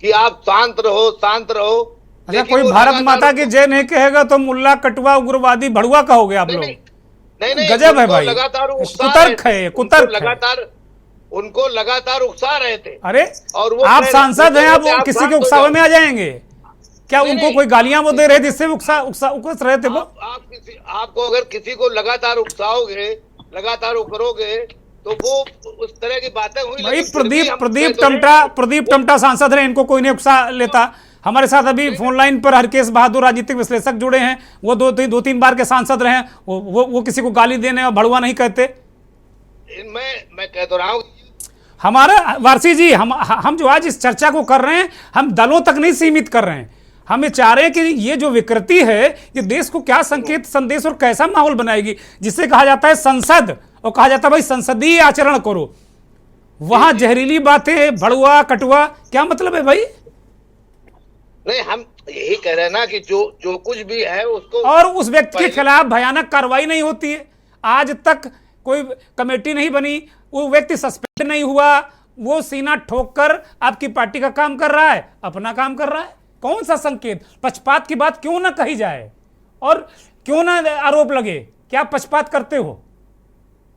[SPEAKER 5] कि आप शांत रहो, शांत रहो।
[SPEAKER 1] अच्छा, कोई भारत माता की जय नहीं कहेगा तो मुल्ला, कटवा, उग्रवादी, भड़ुआ कहोगे आप लोग?
[SPEAKER 5] नहीं,
[SPEAKER 1] गजब है भाई,
[SPEAKER 5] लगातार
[SPEAKER 1] कुतर्क है, कुतर्क
[SPEAKER 5] लगातार उनको लगातार उकसा रहे थे।
[SPEAKER 1] अरे
[SPEAKER 5] और वो
[SPEAKER 1] आप सांसद हैं, आप किसी के उकसावे में आ जाएंगे क्या? उनको कोई गालियां वो दे रहे जिससे उकस रहे थे वो?
[SPEAKER 5] आपको अगर किसी को लगातार उकसाओगे, लगातार करोगे तो वो उस तरह की बातें हुई।
[SPEAKER 1] भाई प्रदीप टमटा सांसद रहे, इनको कोई नहीं उकसा लेता। हमारे साथ अभी फोन लाइन पर हरकेश बहादुर राजनीतिक विश्लेषक जुड़े हैं, वो दो तीन बार के सांसद रहे हैं, वो किसी को गाली देने और भड़ुआ नहीं कहते।
[SPEAKER 5] मैं कह तो रहा हूँ
[SPEAKER 1] हमारा वारसी जी, हम जो आज इस चर्चा को कर रहे हैं, हम दलों तक नहीं सीमित कर रहे हैं। हम ये चाह रहे हैं कि ये जो विकृति है ये देश को क्या संकेत, संदेश और कैसा माहौल बनाएगी, जिससे कहा जाता है संसद, और कहा जाता है भाई संसदीय आचरण करो, वहां जहरीली बातें, भड़ुआ, कटुआ, क्या मतलब है भाई?
[SPEAKER 5] नहीं, हम यही कह रहे हैं ना कि जो कुछ भी है उसको, और
[SPEAKER 1] उस व्यक्ति के खिलाफ भयानक कार्रवाई नहीं होती है। आज तक कोई कमेटी नहीं बनी, वो व्यक्ति सस्पेंड नहीं हुआ, वो सीना ठोक कर आपकी पार्टी का काम कर रहा है, अपना काम कर रहा है। कौन सा संकेत? पक्षपात की बात क्यों ना कही जाए और क्यों ना आरोप लगे? क्या पक्षपात करते हो?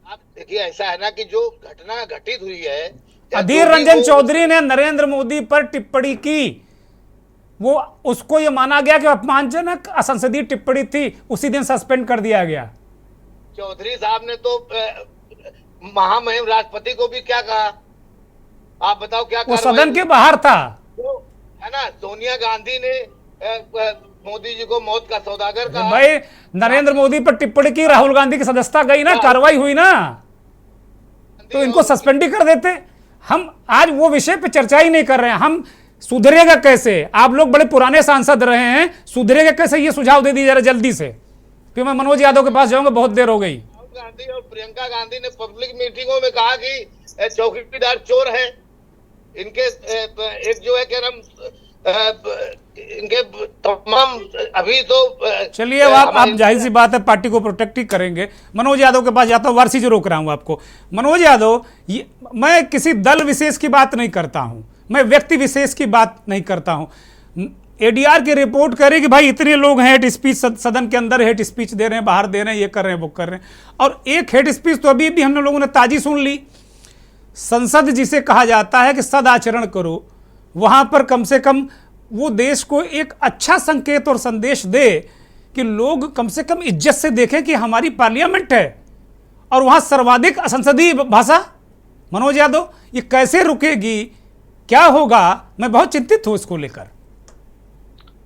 [SPEAKER 5] आप देखिए, ऐसा है ना कि जो घटना घटित हुई है,
[SPEAKER 1] अधीर रंजन चौधरी ने नरेंद्र मोदी पर टिप्पणी की, वो उसको ये माना गया कि अपमानजनक असंसदीय टिप्पणी थी, उसी दिन सस्पेंड कर दिया गया।
[SPEAKER 5] चौधरी साहब ने तो महामहिम राष्ट्रपति को भी क्या कहा, आप बताओ क्या?
[SPEAKER 1] वो सदन के बाहर था,
[SPEAKER 5] तो है ना, सोनिया गांधी ने मोदी जी को मौत का सौदागर कहा।
[SPEAKER 1] भाई नरेंद्र मोदी पर टिप्पणी की, राहुल गांधी की सदस्यता गई ना, कार्रवाई हुई ना, तो इनको सस्पेंड ही कर देते। हम आज वो विषय पे चर्चा ही नहीं कर रहे हैं, हम सुधरेगा कैसे? आप लोग बड़े पुराने सांसद रहे हैं, सुधरेगा कैसे ये सुझाव दे दीजिए जरा जल्दी से, फिर मैं मनोज यादव के पास जाऊंगा, बहुत देर हो गई।
[SPEAKER 5] राहुल गांधी और प्रियंका गांधी ने पब्लिक मीटिंगों में कहा कि चौकीदार चोर है, इनके एक जो है क्या नाम इनके तमाम अभी तो
[SPEAKER 1] चलिए अब आप जाहिर सी बात है पार्टी को प्रोटेक्ट ही करेंगे। मनोज यादव के पास जाता हूं, वारसी जो रोक रहा हूं आपको। मनोज यादव, मैं किसी दल विशेष की बात नहीं करता हूं, मैं व्यक्ति विशेष की बात नहीं करता हूं। एडीआर की रिपोर्ट करे कि भाई इतने लोग हैं हेट स्पीच सदन के अंदर हेट स्पीच दे रहे हैं, बाहर दे रहे हैं, ये कर रहे हैं, वो कर रहे हैं, और एक हेट स्पीच तो अभी भी हम लोगों ने ताजी सुन ली। संसद जिसे कहा जाता है कि सदाचरण करो, वहां पर कम से कम वो देश को एक अच्छा संकेत और संदेश दे कि लोग कम से कम इज्जत से देखें कि हमारी पार्लियामेंट है, और वहां सर्वाधिक असंसदीय भाषा। मनोज यादव, ये कैसे रुकेगी, क्या होगा? मैं बहुत चिंतित हूं इसको लेकर।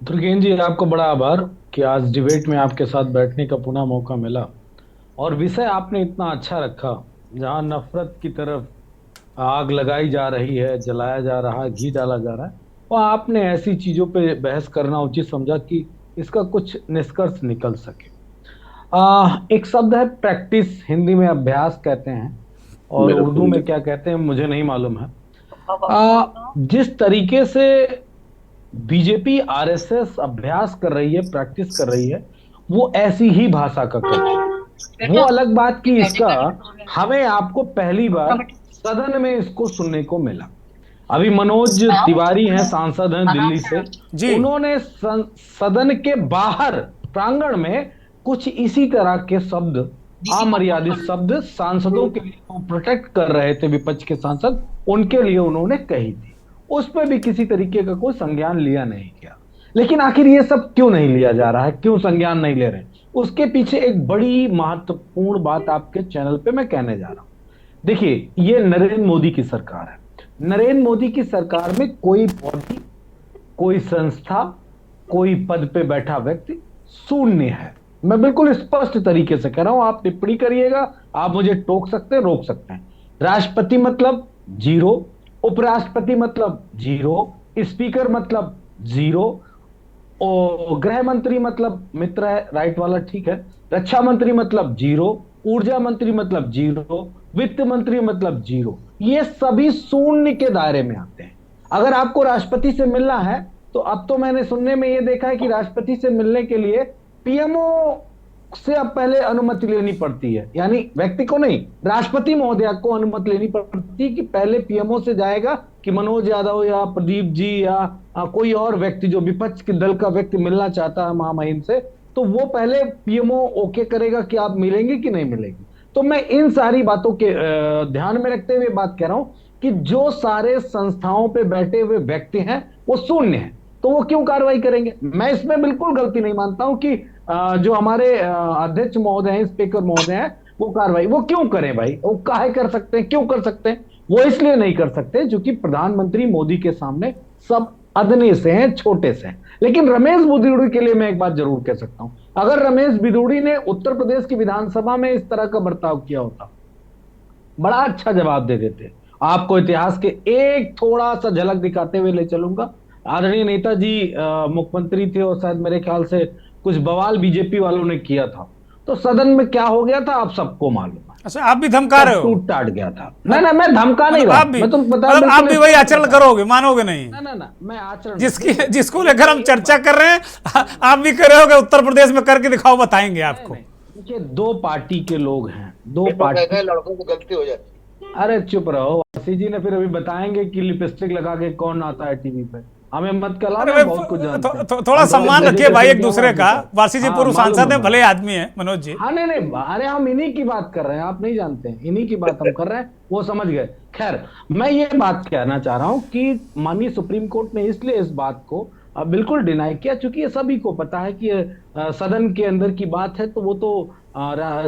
[SPEAKER 6] दुर्गेन जी, आपको बड़ा आभार कि आज डिबेट में आपके साथ बैठने का पुनः मौका मिला, और विषय आपने इतना अच्छा रखा, जहां नफरत की तरफ आग लगाई जा रही है, जलाया जा रहा है, घी डाला जा रहा है, और आपने ऐसी चीजों पे बहस करना उचित समझा कि इसका कुछ निष्कर्ष निकल सके। एक शब्द है प्रैक्टिस, हिंदी में अभ्यास कहते हैं, और उर्दू में क्या कहते हैं मुझे नहीं मालूम है। जिस तरीके से बीजेपी आरएसएस अभ्यास कर रही है, प्रैक्टिस कर रही है, वो ऐसी ही भाषा का करती है। वो अलग बात कि इसका हमें आपको पहली बार सदन में इसको सुनने को मिला। अभी मनोज तिवारी हैं, सांसद हैं दिल्ली से, उन्होंने सदन के बाहर प्रांगण में कुछ इसी तरह के शब्द, अमर्यादित शब्द सांसदों के लिए प्रोटेक्ट कर रहे थे, विपक्ष के सांसद, उनके लिए उन्होंने कही थी। उस पर भी किसी तरीके का कोई संज्ञान लिया नहीं गया। लेकिन आखिर ये सब क्यों नहीं लिया जा रहा है, क्यों संज्ञान नहीं ले रहे? उसके पीछे एक बड़ी महत्वपूर्ण बात आपके चैनल पे मैं कहने जा रहा हूं। देखिए, ये नरेंद्र मोदी की सरकार है। नरेंद्र मोदी की सरकार में कोई बॉडी, कोई संस्था, कोई पद पे बैठा व्यक्ति शून्य है। मैं बिल्कुल स्पष्ट तरीके से कह रहा हूं, आप टिप्पणी करिएगा, आप मुझे टोक सकते हैं, रोक सकते हैं। राष्ट्रपति मतलब जीरो, उपराष्ट्रपति मतलब जीरो, स्पीकर मतलब जीरो, और गृह मंत्री मतलब मित्र है, राइट वाला, ठीक है, रक्षा मंत्री मतलब जीरो, ऊर्जा मंत्री मतलब जीरो, वित्त मंत्री मतलब जीरो। ये सभी शून्य के दायरे में आते हैं। अगर आपको राष्ट्रपति से मिलना है तो अब तो मैंने सुनने में ये देखा है कि राष्ट्रपति से मिलने के लिए पीएमओ से अब पहले अनुमति लेनी पड़ती है, यानी व्यक्ति को नहीं, राष्ट्रपति महोदया को अनुमति लेनी पड़ती है कि पहले पीएमओ से जाएगा कि मनोज यादव या प्रदीप जी या कोई और व्यक्ति जो विपक्ष के दल का व्यक्ति मिलना चाहता है महामहिम से, तो वो पहले पीएमओ ओके करेगा कि आप मिलेंगे कि नहीं मिलेंगे। तो मैं इन सारी बातों के ध्यान में रखते हुए बात कह रहा हूं कि जो सारे संस्थाओं पे बैठे हुए व्यक्ति हैं वो शून्य हैं, तो वो क्यों कार्रवाई करेंगे? मैं इसमें बिल्कुल गलती नहीं मानता हूं कि जो हमारे अध्यक्ष महोदय हैं, स्पीकर महोदय हैं, वो कार्रवाई वो क्यों करें भाई? वो काहे कर सकते हैं, क्यों कर सकते हैं? वो इसलिए नहीं कर सकते क्योंकि प्रधानमंत्री मोदी के सामने सब अदने से हैं, छोटे से हैं। लेकिन रमेश बिदूड़ी के लिए मैं एक बात जरूर कह सकता हूं, अगर रमेश बिदूड़ी ने उत्तर प्रदेश की विधानसभा में इस तरह का बर्ताव किया होता, बड़ा अच्छा जवाब दे देते। आपको इतिहास के एक थोड़ा सा झलक दिखाते हुए ले चलूंगा। आदरणीय नेताजी मुख्यमंत्री थे और शायद मेरे ख्याल से कुछ बवाल बीजेपी वालों ने किया था, तो सदन में क्या हो गया था आप सबको मालूम है।
[SPEAKER 1] अच्छा, आप भी धमका रहे हो?
[SPEAKER 6] टूट टाट गया था। ना मैं धमका नहीं रहा, मैं तो बता,
[SPEAKER 1] आप भी वही आचरण करोगे, मानोगे नहीं?
[SPEAKER 6] ना मैं आचरण
[SPEAKER 1] जिसको लेकर हम चर्चा कर रहे हैं आप भी कर रहे हो, उत्तर प्रदेश में करके दिखाओ, बताएंगे आपको।
[SPEAKER 6] देखिए, दो पार्टी के लोग हैं, दो पार्टी,
[SPEAKER 5] लड़कों को गलती हो जाती।
[SPEAKER 6] अरे चुप रहो, वासी जी ने फिर अभी बताएंगे कि लिपस्टिक लगा के कौन आता है टीवी पे। हमें मत कला, बहुत कुछ जानते हैं।
[SPEAKER 1] थोड़ा सम्मान रखिए भाई एक दूसरे का। वासी जी पूर्व सांसद हैं, भले आदमी हैं मनोज जी।
[SPEAKER 6] हाँ नहीं, अरे हम इन्हीं की बात कर रहे हैं, आप नहीं जानते हैं, इन्हीं की बात हम कर रहे हैं, वो समझ गए। खैर, मैं ये बात कहना चाह रहा हूं कि माननीय सुप्रीम कोर्ट ने इसलिए इस बात को बिल्कुल डिनाई किया क्योंकि ये सभी को पता है कि सदन के अंदर की बात है, तो वो तो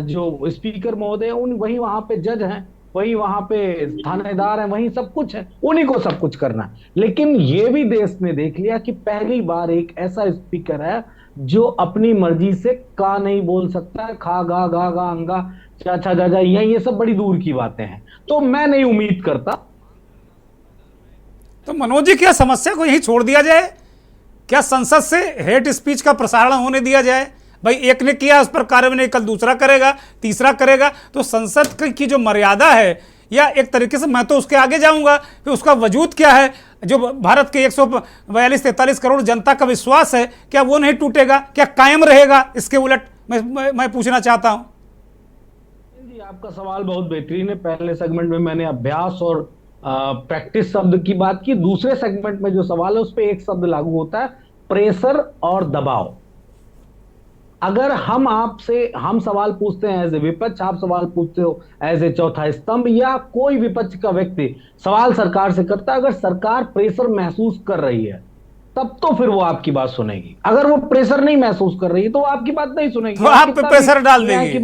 [SPEAKER 6] जो स्पीकर महोदय वही वहां पे जज हैं, वही वहां पे थानेदार हैं, वही सब कुछ है, उन्हीं को सब कुछ करना है। लेकिन ये भी देश ने देख लिया कि पहली बार एक ऐसा स्पीकर है जो अपनी मर्जी से का नहीं बोल सकता है, खा गा गा गा अंगा चाचा जाजा, ये सब बड़ी दूर की बातें हैं। तो मैं नहीं उम्मीद करता
[SPEAKER 1] तो मनोज जी, क्या समस्या को यहीं छोड़ दिया जाए? क्या संसद से हेट स्पीच का प्रसारण होने दिया जाए? भाई एक ने किया, उस पर कार्रवाई नहीं, कल दूसरा करेगा, तीसरा करेगा। तो संसद की जो मर्यादा है, या एक तरीके से मैं तो उसके आगे जाऊंगा कि उसका वजूद क्या है, जो भारत के 142-43 करोड़ जनता का विश्वास है, क्या वो नहीं टूटेगा, क्या कायम रहेगा? इसके उलट मैं पूछना चाहता हूं।
[SPEAKER 6] जी, आपका सवाल बहुत बेहतरीन है। पहले सेगमेंट में मैंने अभ्यास और प्रैक्टिस शब्द की बात की। दूसरे सेगमेंट में जो सवाल है उस पर एक शब्द लागू होता है, प्रेशर और दबाव। अगर हम सवाल पूछते हैं एज ए विपक्ष, आप सवाल पूछते हो एज ए चौथा स्तंभ, या कोई विपक्ष का व्यक्ति सवाल सरकार से करता है, अगर सरकार प्रेशर महसूस कर रही है तब तो फिर वो आपकी बात सुनेगी। अगर वो प्रेशर नहीं महसूस कर रही है तो वो आपकी बात नहीं सुनेगी,
[SPEAKER 1] वो आप पे प्रेशर डाल देगी।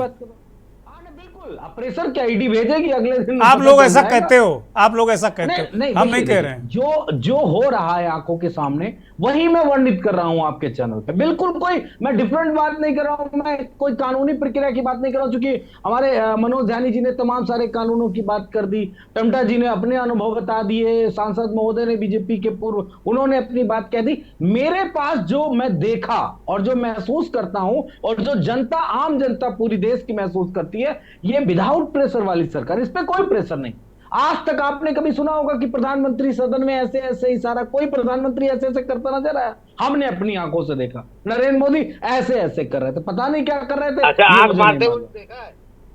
[SPEAKER 6] आप प्रेशर क्या ईडी भेजेगी अगले दिन?
[SPEAKER 1] आप लोग ऐसा कहते हो, आप लोग ऐसा कहते हो, हम नहीं कह रहे हैं।
[SPEAKER 6] जो हो रहा है आंखों के सामने वही मैं वर्णित कर रहा हूं आपके चैनल पे। बिल्कुल कोई मैं डिफरेंट बात नहीं कर रहा हूं, मैं कोई कानूनी प्रक्रिया की बात नहीं कर रहा हूं, क्योंकि हमारे मनोज ध्यानी जी ने तमाम सारे कानूनों की बात कर दी, टमटा जी ने अपने अनुभव बता दिए, सांसद महोदय ने बीजेपी के पूर्व, उन्होंने अपनी बात कह दी। मेरे पास जो मैं देखा और जो महसूस करता हूं और जो जनता, आम जनता पूरी देश की महसूस करती है, ये विदाउट प्रेशर वाली सरकार, इस पे कोई प्रेशर नहीं। आज तक आपने कभी सुना होगा कि प्रधानमंत्री सदन में ऐसे ऐसे इशारा, कोई प्रधानमंत्री ऐसे ऐसे करता नजर आया? हमने अपनी आंखों से देखा, नरेंद्र मोदी ऐसे ऐसे कर रहे थे, पता नहीं क्या कर रहे थे।
[SPEAKER 5] अच्छा, आंख मारते हुए देखा है?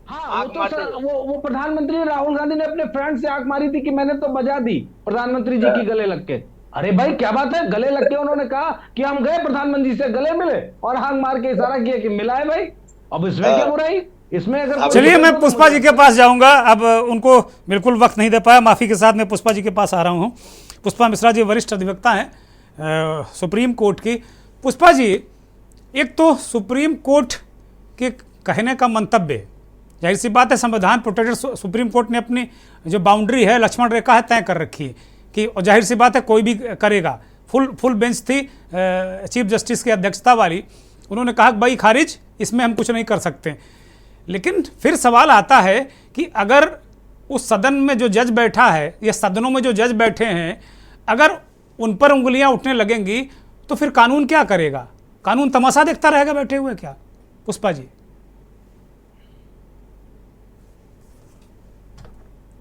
[SPEAKER 6] हाँ, वो प्रधानमंत्री राहुल गांधी ने अपने फ्रेंड से आंख मारी थी कि मैंने तो बजा दी प्रधानमंत्री जी की गले लग के। अरे भाई क्या बात है, गले लग के उन्होंने कहा कि हम गए प्रधानमंत्री से गले मिले और आंख मार के इशारा किया कि मिला है भाई। अब इसमें क्या बुराई? इसमें अगर
[SPEAKER 1] चलिए मैं पुष्पा जी के पास जाऊंगा, अब उनको बिल्कुल वक्त नहीं दे पाया, माफ़ी के साथ मैं पुष्पा जी के पास आ रहा हूं। पुष्पा मिश्रा जी वरिष्ठ अधिवक्ता हैं सुप्रीम कोर्ट की। पुष्पा जी, एक तो सुप्रीम कोर्ट के कहने का मंतव्य, जाहिर सी बात है संविधान प्रोटेक्टेड सुप्रीम कोर्ट ने अपनी जो बाउंड्री है, लक्ष्मण रेखा है, तय कर रखी है कि जाहिर सी बात है कोई भी करेगा। फुल बेंच थी चीफ जस्टिस की अध्यक्षता वाली, उन्होंने कहा कि भाई खारिज, इसमें हम कुछ नहीं कर सकते। लेकिन फिर सवाल आता है कि अगर उस सदन में जो जज बैठा है या सदनों में जो जज बैठे हैं, अगर उन पर उंगलियां उठने लगेंगी तो फिर कानून क्या करेगा? कानून तमाशा देखता रहेगा बैठे हुए क्या? पुष्पा जी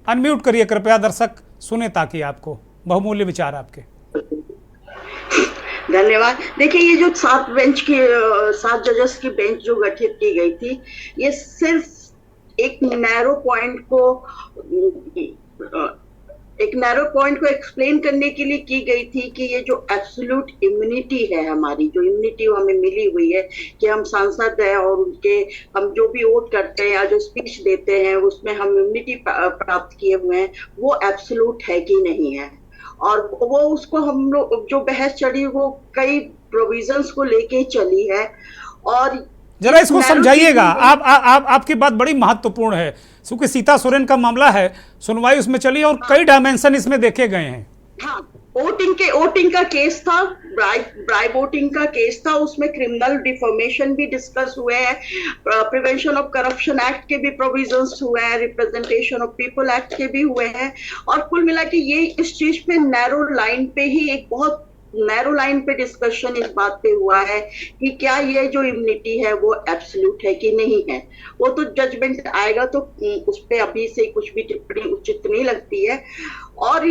[SPEAKER 1] अनम्यूट करिए कृपया, दर्शक सुने ताकि आपको बहुमूल्य विचार आपके।
[SPEAKER 7] धन्यवाद। देखिए, ये जो 7 जजेस की बेंच जो गठित की गई थी, ये सिर्फ एक नैरो पॉइंट को एक्सप्लेन करने के लिए की गई थी कि ये जो एब्सोल्यूट इम्यूनिटी है, हमारी जो इम्यूनिटी हमें मिली हुई है कि हम सांसद हैं और उनके हम जो भी वोट करते हैं या जो स्पीच देते हैं उसमें हम इम्यूनिटी प्राप्त किए हुए हैं, वो एब्सोल्यूट है कि नहीं है। और वो उसको हम लोग जो बहस चढ़ी वो कई प्रोविजंस को लेके चली है। और
[SPEAKER 1] जरा इसको समझाइएगा, आपकी बात बड़ी महत्वपूर्ण है, क्योंकि सीता सोरेन का मामला है, सुनवाई उसमें चली और कई डायमेंशन इसमें देखे गए हैं।
[SPEAKER 7] हाँ, वोटिंग का केस था, ब्राइब वोटिंग का केस था, उसमें क्रिमिनल डिफॉर्मेशन भी डिस्कस हुए हैं, प्रिवेंशन ऑफ करप्शन एक्ट के भी प्रोविजंस हुए हैं, रिप्रेजेंटेशन ऑफ पीपल एक्ट के भी हुए हैं। और कुल मिला के ये इस चीज पे नैरो लाइन पे ही, एक बहुत नैरो लाइन पे डिस्कशन इस बात पे हुआ है कि क्या ये जो इम्यूनिटी है वो एब्सोल्यूट है कि नहीं है। वो तो जजमेंट आएगा तो उस पे अभी से कुछ भी टिप्पणी उचित नहीं लगती है। और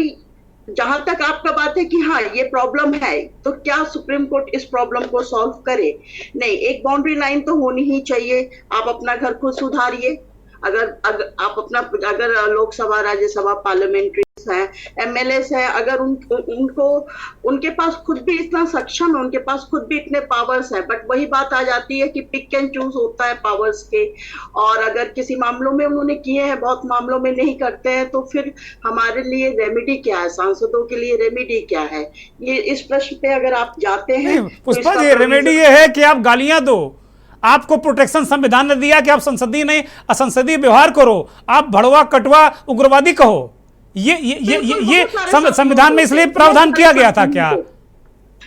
[SPEAKER 7] जहां तक आपका बात है कि हाँ ये प्रॉब्लम है, तो क्या सुप्रीम कोर्ट इस प्रॉब्लम को सॉल्व करे? नहीं, एक बाउंड्री लाइन तो होनी ही चाहिए। आप अपना घर खुद सुधारिए। अगर आप अपना, अगर लोकसभा, राज्यसभा, पार्लियामेंट्री हैं, एमएलएस हैं, अगर उनके पास खुद भी इतना सक्षम है, उनके पास खुद भी इतने पावर्स हैं, बट वही बात आ जाती है कि पिक एंड चूज होता है पावर्स के। और अगर किसी मामलों में उन्होंने किए हैं, बहुत मामलों में नहीं करते हैं, तो फिर हमारे लिए रेमेडी क्या है? सांसदों के लिए रेमेडी क्या है? ये इस प्रश्न पे अगर आप जाते हैं,
[SPEAKER 1] पुष्पा जी, रेमेडी ये है कि आप गालियां दो, आपको प्रोटेक्शन संविधान ने दिया कि आप संसदीय नहीं असंसदीय व्यवहार करो, आप भड़वा कटवा उग्रवादी कहो। ये संविधान में इसलिए प्रावधान किया गया था क्या?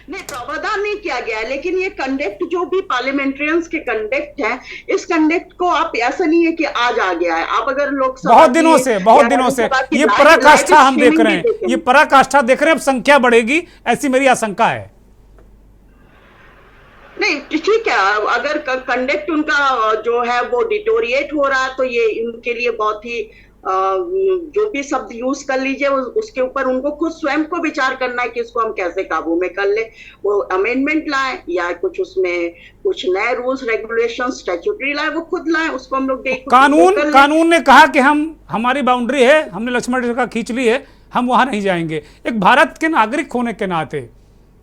[SPEAKER 7] नहीं, प्रावधान नहीं किया गया है, लेकिन ये कंडक्ट जो भी पार्लियामेंट्रियंस के कंडक्ट है, इस कंडक्ट को आप ऐसा नहीं है कि आज आ गया है। आप अगर लोकसभा
[SPEAKER 1] बहुत दिनों से ये पराकाष्ठा हम देख रहे हैं, ये पराकाष्ठा देख रहे हैं, अब संख्या बढ़ेगी, ऐसी मेरी आशंका है।
[SPEAKER 7] नहीं ठीक है, अगर कंडक्ट उनका जो है वो डिटोरिएट हो रहा है तो ये इनके लिए बहुत ही जो भी शब्द यूज कर लीजिए उसके ऊपर उनको खुद स्वयं को विचार करना है कि इसको हम कैसे काबू में कर ले। वो अमेंडमेंट लाए या कुछ उसमें कुछ नए रूल्स रेगुलेशन स्टैट्यूटरी लाए, वो खुद लाए, उसको हम लोग देख।
[SPEAKER 1] कानून ने कहा कि हमारी बाउंड्री है, हमने लक्ष्मण रेखा खींच ली है, हम वहां नहीं जाएंगे। एक भारत के नागरिक होने के नाते,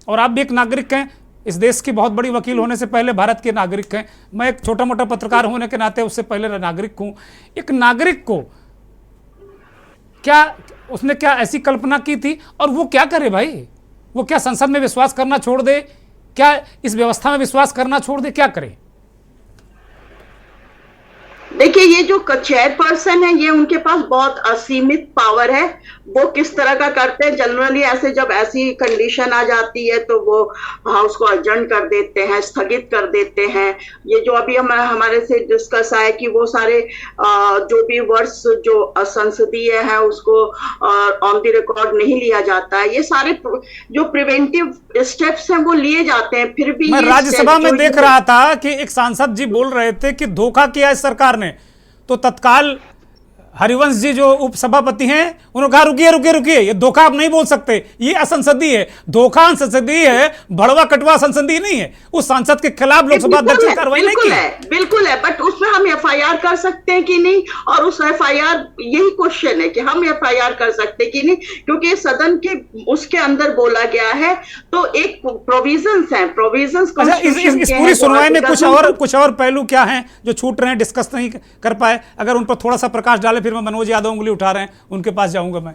[SPEAKER 1] और आप भी एक नागरिक हैं, इस देश की बहुत बड़ी वकील होने से पहले भारत के नागरिक हैं, मैं एक छोटा मोटा पत्रकार होने के नाते उससे पहले नागरिक हूं। एक नागरिक को उसने क्या ऐसी कल्पना की थी, और वो क्या करे भाई? वो क्या संसद में विश्वास करना छोड़ दे? क्या इस व्यवस्था में विश्वास करना छोड़ दे? क्या करे?
[SPEAKER 7] देखिए, ये जो चेयरपर्सन है, ये उनके पास बहुत असीमित पावर है। वो किस तरह का करते हैं, जनरली ऐसे जब ऐसी कंडीशन आ जाती है तो वो हाउस को अडजर्न कर देते हैं, स्थगित कर देते हैं। ये जो अभी हमारे से डिस्कस आया कि वो सारे जो भी वर्ड्स जो असंसदीय है उसको ऑन द रिकॉर्ड नहीं लिया जाता है। ये सारे जो प्रिवेंटिव स्टेप्स हैं वो लिए जाते हैं, फिर भी
[SPEAKER 1] मैं राज्यसभा में देख रहा था कि एक सांसद जी बोल रहे थे कि धोखा किया है सरकार ने, तो तत्काल हरिवंश जी जो उपसभापति हैं उन्होंने कहा रुकिए, ये धोखा आप नहीं बोल सकते, ये असंसदीय है। धोखा असंसदीय है, भड़वा कटवा संसदीय नहीं है। उस सांसद के खिलाफ लोकसभा अध्यक्ष ने कार्रवाई नहीं की।
[SPEAKER 7] बिल्कुल है, बट उसमें हम एफआईआर कर सकते हैं कि नहीं, और उस एफआईआर, यही क्वेश्चन है कि हम एफआईआर कर सकते हैं कि नहीं, क्योंकि सदन के उसके अंदर बोला गया है तो एक प्रोविजंस हैं, प्रोविजंस।
[SPEAKER 1] इस पूरी सुनवाई में कुछ और पहलू क्या हैं जो छूट रहे हैं, डिस्कस नहीं कर पाए? अगर उन पर थोड़ा सा प्रकाश डाले, फिर मैं मनोज यादव उंगली उठा रहे हैं, उनके पास जाऊंगा मैं।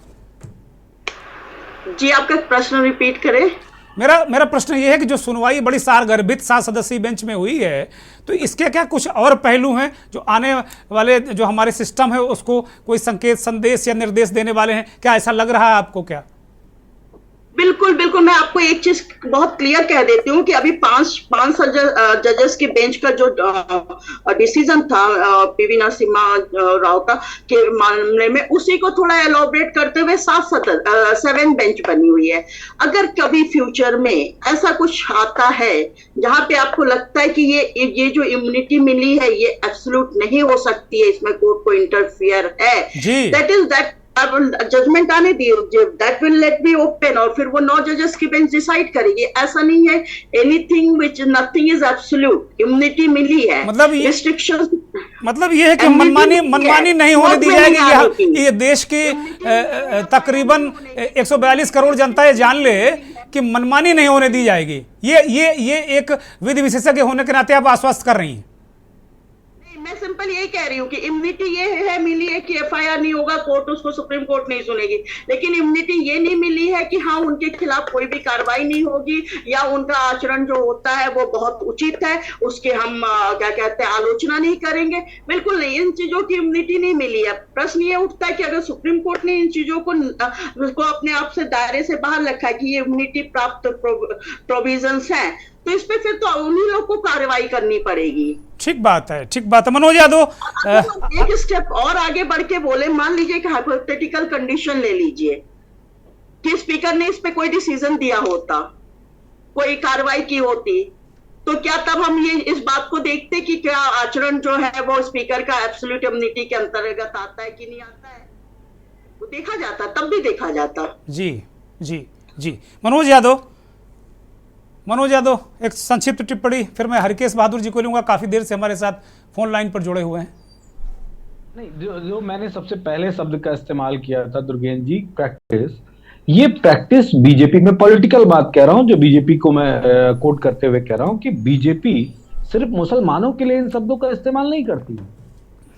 [SPEAKER 7] जी, आपका प्रश्न रिपीट करें।
[SPEAKER 1] मेरा प्रश्न यह है कि जो सुनवाई बड़ी सारगर्भित 7 सदस्यीय बेंच में हुई है, तो इसके क्या कुछ और पहलू हैं जो आने वाले जो हमारे सिस्टम है उसको कोई संकेत, संदेश या निर्देश देने वाले हैं? क्या ऐसा लग रहा है आपको? क्या
[SPEAKER 7] बिल्कुल, मैं आपको एक चीज बहुत क्लियर कह देती हूँ कि अभी पांच जजेस के बेंच का जो डिसीजन था पीवी नरसिम्हा राव का के मामले में, उसी को थोड़ा एलोबरेट करते हुए 7 बेंच बनी हुई है। अगर कभी फ्यूचर में ऐसा कुछ आता है जहां पे आपको लगता है कि ये जो इम्यूनिटी मिली है ये एब्सोल्यूट नहीं हो सकती है, इसमें कोर्ट को इंटरफियर है, दैट जजमेंट आने दिए, that will let be open, और फिर वो 9 जजेस की बेंच डिसाइड करेगी। ऐसा नहीं है anything which nothing is absolute. Immunity मिली है,
[SPEAKER 1] मतलब
[SPEAKER 7] रिस्ट्रिक्शंस,
[SPEAKER 1] मतलब ये है कि मनमानी नहीं होने दी जाएगी। ये देश की तकरीबन 142 करोड़ जनता ये जान ले कि मनमानी नहीं होने दी जाएगी। ये एक विधि विशेषज्ञ होने के नाते आप आश्वस्त कर रही हैं?
[SPEAKER 7] मैं सिंपल यही कह रही हूँ कि इम्यूनिटी ये है मिली है कि एफआईआर नहीं होगा, कोर्ट उसको सुप्रीम कोर्ट नहीं सुनेगी, लेकिन इम्यूनिटी ये नहीं मिली है कि हाँ उनके खिलाफ कोई भी कार्रवाई नहीं होगी या उनका आचरण जो होता है वो बहुत उचित है, उसके हम क्या कहते हैं आलोचना नहीं करेंगे। बिल्कुल नहीं, इन चीजों की इम्यूनिटी नहीं मिली है। प्रश्न ये उठता है कि अगर सुप्रीम कोर्ट ने इन चीजों को अपने आप से दायरे से बाहर रखा है कि ये इम्यूनिटी प्राप्त प्रोविजंस हैं, तो इस पे फिर तो उन्हीं लोग को कार्रवाई करनी पड़ेगी।
[SPEAKER 1] ठीक बात है। मनोज यादव,
[SPEAKER 7] एक स्टेप और आगे बढ़ के बोले, मान लीजिए कि हाइपोथेटिकल कंडीशन ले लीजिए कि स्पीकर ने इस पे कोई डिसीजन दिया होता, कोई कार्रवाई की होती, तो क्या तब हम ये इस बात को देखते कि क्या आचरण जो है वो स्पीकर का एब्सोल्यूट इम्यूनिटी के अंतर्गत आता है कि नहीं आता है, वो देखा जाता, तब भी देखा जाता।
[SPEAKER 1] जी। मनोज यादव, एक संक्षिप्त टिप्पणी, फिर मैं हरकेश बहादुर जी को लूंगा, काफी देर से हमारे साथ फोन लाइन पर जुड़े हुए हैं।
[SPEAKER 6] नहीं, जो मैंने सबसे पहले शब्द का इस्तेमाल किया था दुर्गेन जी, प्रैक्टिस, ये प्रैक्टिस बीजेपी में, पॉलिटिकल बात कह रहा हूं, जो बीजेपी को मैं कोट करते हुए कह रहा हूं कि बीजेपी सिर्फ मुसलमानों के लिए इन शब्दों का इस्तेमाल नहीं करती है।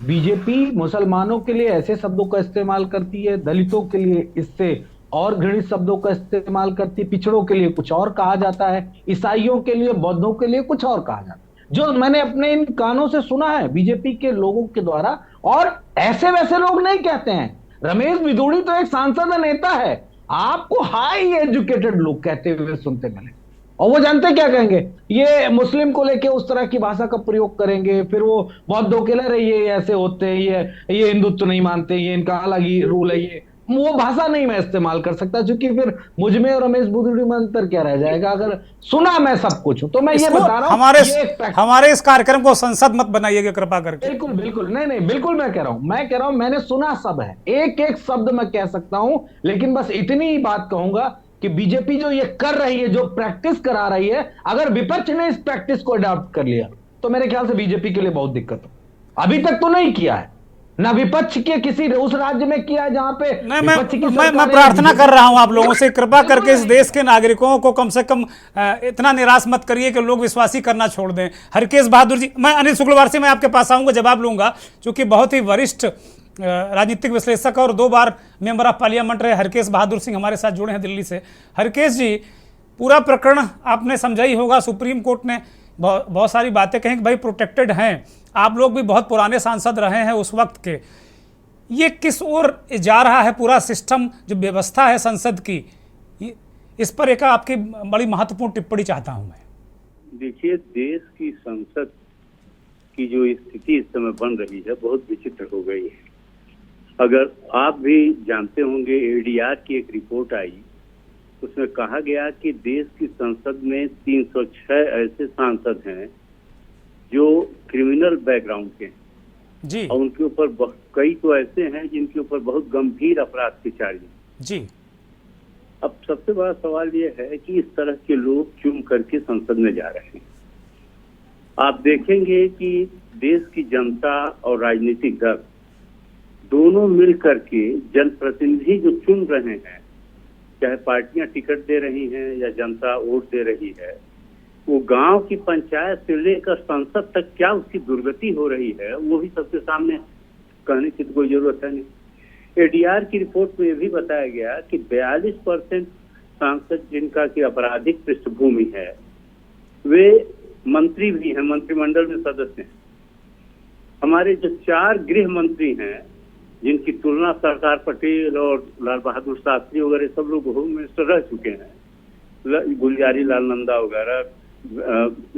[SPEAKER 6] बीजेपी मुसलमानों के लिए ऐसे शब्दों का इस्तेमाल करती है, दलितों के लिए इससे और घृणित शब्दों का इस्तेमाल करती है, पिछड़ों के लिए कुछ और कहा जाता है, ईसाइयों के लिए, बौद्धों के लिए कुछ और कहा जाता है, जो मैंने अपने इन कानों से सुना है बीजेपी के लोगों के द्वारा। और ऐसे वैसे लोग नहीं कहते हैं। रमेश बिधूड़ी तो एक सांसद नेता है, आपको हाई एजुकेटेड लोग कहते हुए सुनते मिले, और वो जानते क्या कहेंगे, ये मुस्लिम को लेके उस तरह की भाषा का प्रयोग करेंगे, फिर वो बौद्धों के लिए ये ऐसे होते हैं, ये हिंदुत्व नहीं मानते, ये इनका अलग ही रूल है, ये वो भाषा नहीं मैं इस्तेमाल कर सकता, क्योंकि फिर मुझ में और रमेश बुद्धूड़ी में अंतर क्या रह जाएगा अगर सुना मैं सब कुछ हूं। तो मैं ये
[SPEAKER 1] इसको
[SPEAKER 6] बता रहा हूं,
[SPEAKER 1] हमारे इस कार्यक्रम को संसद मत बनाइएगा कृपा करके।
[SPEAKER 6] बिल्कुल बिल्कुल, नहीं बिल्कुल, मैं कह रहा हूं मैंने सुना सब है, एक एक शब्द मैं कह सकता हूं, लेकिन बस इतनी ही बात कहूंगा कि बीजेपी जो ये कर रही है, जो प्रैक्टिस करा रही है, अगर विपक्ष ने इस प्रैक्टिस को अडॉप्ट कर लिया तो मेरे ख्याल से बीजेपी के लिए बहुत दिक्कत हो। अभी तक तो नहीं किया है ना विपक्ष के किसी उस राज्य में किया है जहां पे
[SPEAKER 1] मैं प्रार्थना कर रहा हूं आप लोगों से, कृपा करके इस देश के नागरिकों को कम से कम इतना निराश मत करिए कि लोग विश्वासी करना छोड़ दें। हरकेश बहादुर जी, मैं अनिल शुक्लवार से मैं आपके पास आऊंगा, जवाब लूंगा, क्योंकि बहुत ही वरिष्ठ राजनीतिक विश्लेषक और 2 बार मेंबर ऑफ पार्लियामेंट रहे हरकेश बहादुर सिंह हमारे साथ जुड़े हैं दिल्ली से। हरकेश जी, पूरा प्रकरण आपने समझा ही होगा, सुप्रीम कोर्ट ने बहुत सारी बातें कहीं कि भाई प्रोटेक्टेड हैं, आप लोग भी बहुत पुराने सांसद रहे हैं उस वक्त के, ये किस ओर जा रहा है पूरा सिस्टम, जो व्यवस्था है संसद की, इस पर एक आपकी बड़ी महत्वपूर्ण टिप्पणी चाहता हूं मैं।
[SPEAKER 8] देखिए, देश की संसद की जो स्थिति इस समय बन रही है बहुत विचित्र हो गई है। अगर आप भी जानते होंगे, एडीआर की एक रिपोर्ट आई, उसमें कहा गया कि देश की संसद में 306 ऐसे सांसद हैं जो क्रिमिनल बैकग्राउंड के हैं
[SPEAKER 1] जी,
[SPEAKER 8] और उनके ऊपर कई तो ऐसे हैं जिनके ऊपर बहुत गंभीर अपराध की चार्ज
[SPEAKER 1] जी।
[SPEAKER 8] अब सबसे बड़ा सवाल ये है कि इस तरह के लोग चुन करके संसद में जा रहे हैं। आप देखेंगे कि देश की जनता और राजनीतिक दल दोनों मिल करके जनप्रतिनिधि जो चुन रहे हैं, चाहे पार्टियां टिकट दे रही हैं या जनता वोट दे रही है, वो गांव की पंचायत से लेकर संसद तक क्या उसकी दुर्गति हो रही है वो भी सबके सामने कहने की तो कोई जरूरत है नहीं। एडीआर की रिपोर्ट में यह भी बताया गया कि 42% सांसद जिनका की आपराधिक पृष्ठभूमि है वे मंत्री भी हैं, मंत्रिमंडल में सदस्य हैं। हमारे जो 4 गृह मंत्री हैं जिनकी तुलना सरदार पटेल और लाल बहादुर शास्त्री वगैरह सब लोग होम मिनिस्टर रह चुके हैं, गुलजारी लाल नंदा वगैरह,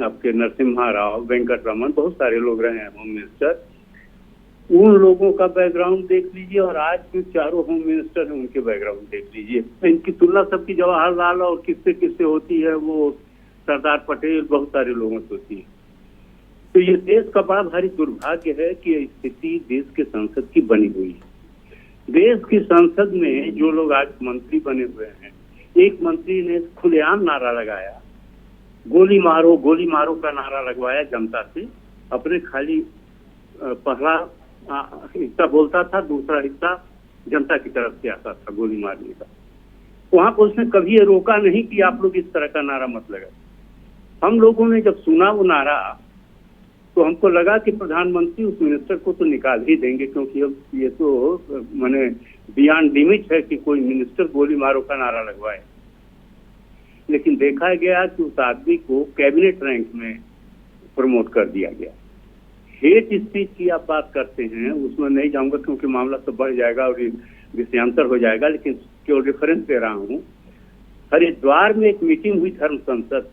[SPEAKER 8] आपके नरसिम्हा राव, वेंकट रमन, बहुत सारे लोग रहे हैं होम मिनिस्टर। उन लोगों का बैकग्राउंड देख लीजिए और आज जो चारों होम मिनिस्टर हैं उनके बैकग्राउंड देख लीजिए। इनकी तुलना सबकी जवाहरलाल और किससे किससे होती है, वो सरदार पटेल, बहुत सारे लोगों से होती है। तो ये देश का बड़ा भारी दुर्भाग्य है कि ये स्थिति देश के संसद की बनी हुई है। देश की संसद में जो लोग आज मंत्री बने हुए हैं, एक मंत्री ने खुलेआम नारा लगाया, गोली मारो का नारा लगवाया जनता से, अपने खाली पहला हिस्सा बोलता था, दूसरा हिस्सा जनता की तरफ से आता था गोली मारने का। वहां पर उसने कभी ये रोका नहीं कि आप लोग इस तरह का नारा मत लगाए। हम लोगों ने जब सुना वो नारा तो हमको लगा कि प्रधानमंत्री उस मिनिस्टर को तो निकाल ही देंगे, क्योंकि अब ये तो माने बियॉन्ड लिमिट है कि कोई मिनिस्टर गोली मारो का नारा लगवाए। लेकिन देखा गया कि उस आदमी को कैबिनेट रैंक में प्रमोट कर दिया गया। हेट स्पीच की आप बात करते हैं, उसमें नहीं जाऊंगा क्योंकि मामला तो बढ़ जाएगा और विषयांतर हो जाएगा, लेकिन केवल रेफरेंस दे रहा हूँ। हरिद्वार में एक मीटिंग हुई धर्म संसद,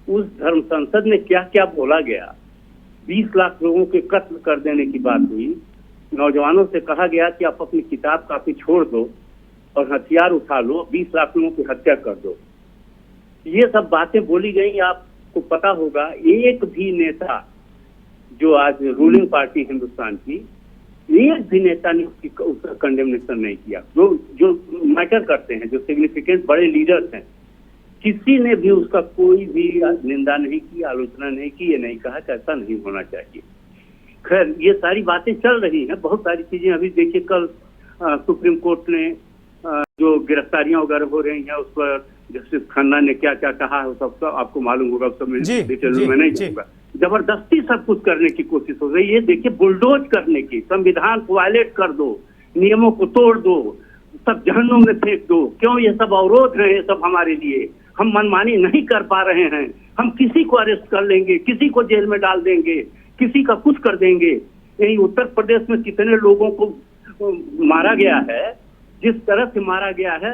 [SPEAKER 8] उस धर्म संसद में क्या क्या बोला गया। 20 लाख लोगों के कत्ल कर देने की बात हुई। नौजवानों से कहा गया कि आप अपनी किताब कापी छोड़ दो और हथियार उठा लो, 20 लाख लोगों की हत्या कर दो। ये सब बातें बोली गई। आपको पता होगा एक भी नेता जो आज रूलिंग पार्टी हिंदुस्तान की, एक भी नेता ने उसका कंडेमनेशन नहीं किया। जो मैटर करते हैं, जो सिग्निफिकेंट बड़े लीडर्स हैं, किसी ने भी उसका कोई भी निंदा नहीं की, आलोचना नहीं की, ये नहीं कहा कि ऐसा नहीं होना चाहिए। खैर, ये सारी बातें चल रही हैं, बहुत सारी चीजें अभी देखिए, कल सुप्रीम कोर्ट ने जो गिरफ्तारियां वगैरह हो रही हैं उस पर जस्टिस खन्ना ने क्या क्या कहा है, सब आपको मालूम होगा, सब डिटेल में नहीं जाऊंगा। जबरदस्ती सब कुछ करने की कोशिश हो रही है। देखिए, बुलडोज करने की, संविधान को वायलेट कर दो, नियमों को तोड़ दो, सब जहन्नुम में फेंक दो। क्यों? ये सब अवरोध है, ये सब हमारे लिए। हम मनमानी नहीं कर पा रहे हैं, हम किसी को अरेस्ट कर लेंगे, किसी को जेल में डाल देंगे, किसी का कुछ कर देंगे। यही उत्तर प्रदेश में कितने लोगों को मारा गया है, जिस तरह से मारा गया है,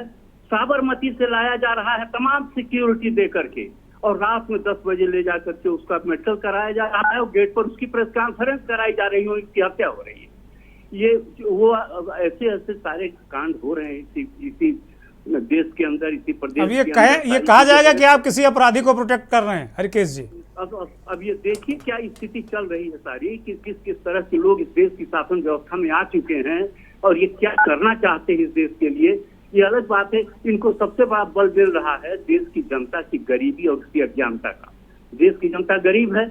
[SPEAKER 8] साबरमती से लाया जा रहा है तमाम सिक्योरिटी दे करके, और रात में 10 बजे ले जा करके उसका मेडिकल कराया जा रहा है और गेट पर उसकी प्रेस कॉन्फ्रेंस कराई जा रही है, उसकी हत्या हो रही है। ये वो ऐसे ऐसे सारे कांड हो रहे हैं इसी देश के अंदर, इसी प्रदेश
[SPEAKER 1] अब ये
[SPEAKER 8] के अंदर।
[SPEAKER 1] ये कहा जाएगा कि आप किसी अपराधी को प्रोटेक्ट कर रहे हैं हरकेश जी।
[SPEAKER 8] अब ये देखिए क्या स्थिति चल रही है सारी, कि किस तरह के लोग इस देश की शासन व्यवस्था में आ चुके हैं और ये क्या करना चाहते हैं इस देश के लिए। ये अलग बात है, इनको सबसे बड़ा बल मिल रहा है देश की जनता की गरीबी और उसकी अज्ञानता का। देश की जनता गरीब है,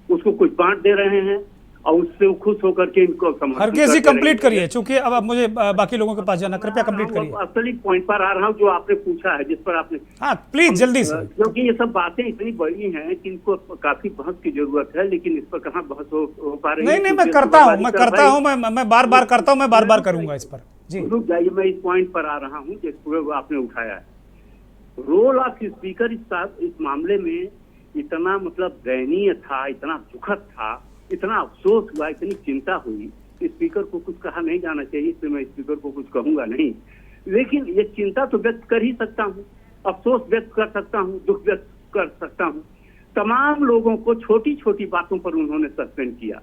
[SPEAKER 8] उसको कुछ बांट दे रहे हैं और उससे वो खुश होकर के इनको
[SPEAKER 1] हरकेश जी कंप्लीट करिए, चूंकि अब मुझे बाकी लोगों के पास जाना, कृपया कंप्लीट करिए।
[SPEAKER 8] असली पॉइंट पर आ रहा हूँ जो आपने पूछा है, जिस पर आपने,
[SPEAKER 1] हाँ प्लीज जल्दी से,
[SPEAKER 8] क्योंकि ये सब बातें इतनी बड़ी हैं कि इनको काफी बहस की जरूरत है, लेकिन इस पर कहाँ बहस हो पा रही है।
[SPEAKER 1] नहीं मैं करता हूँ, मैं बार बार करता हूँ, मैं बार बार करूंगा इस पर जी।
[SPEAKER 8] रुक जाइए, मैं इस पॉइंट पर आ रहा हूँ जिस पूरे आपने उठाया है। रोल ऑफ स्पीकर इस मामले में इतना मतलब दयनीय था, इतना दुखद था, इतना अफसोस हुआ, इतनी चिंता हुई। स्पीकर को कुछ कहा नहीं जाना चाहिए, इसलिए मैं स्पीकर को कुछ कहूंगा नहीं, लेकिन ये चिंता तो व्यक्त कर ही सकता हूँ, अफसोस व्यक्त कर सकता हूँ, दुख व्यक्त कर सकता हूँ। तमाम लोगों को छोटी छोटी बातों पर उन्होंने सस्पेंड किया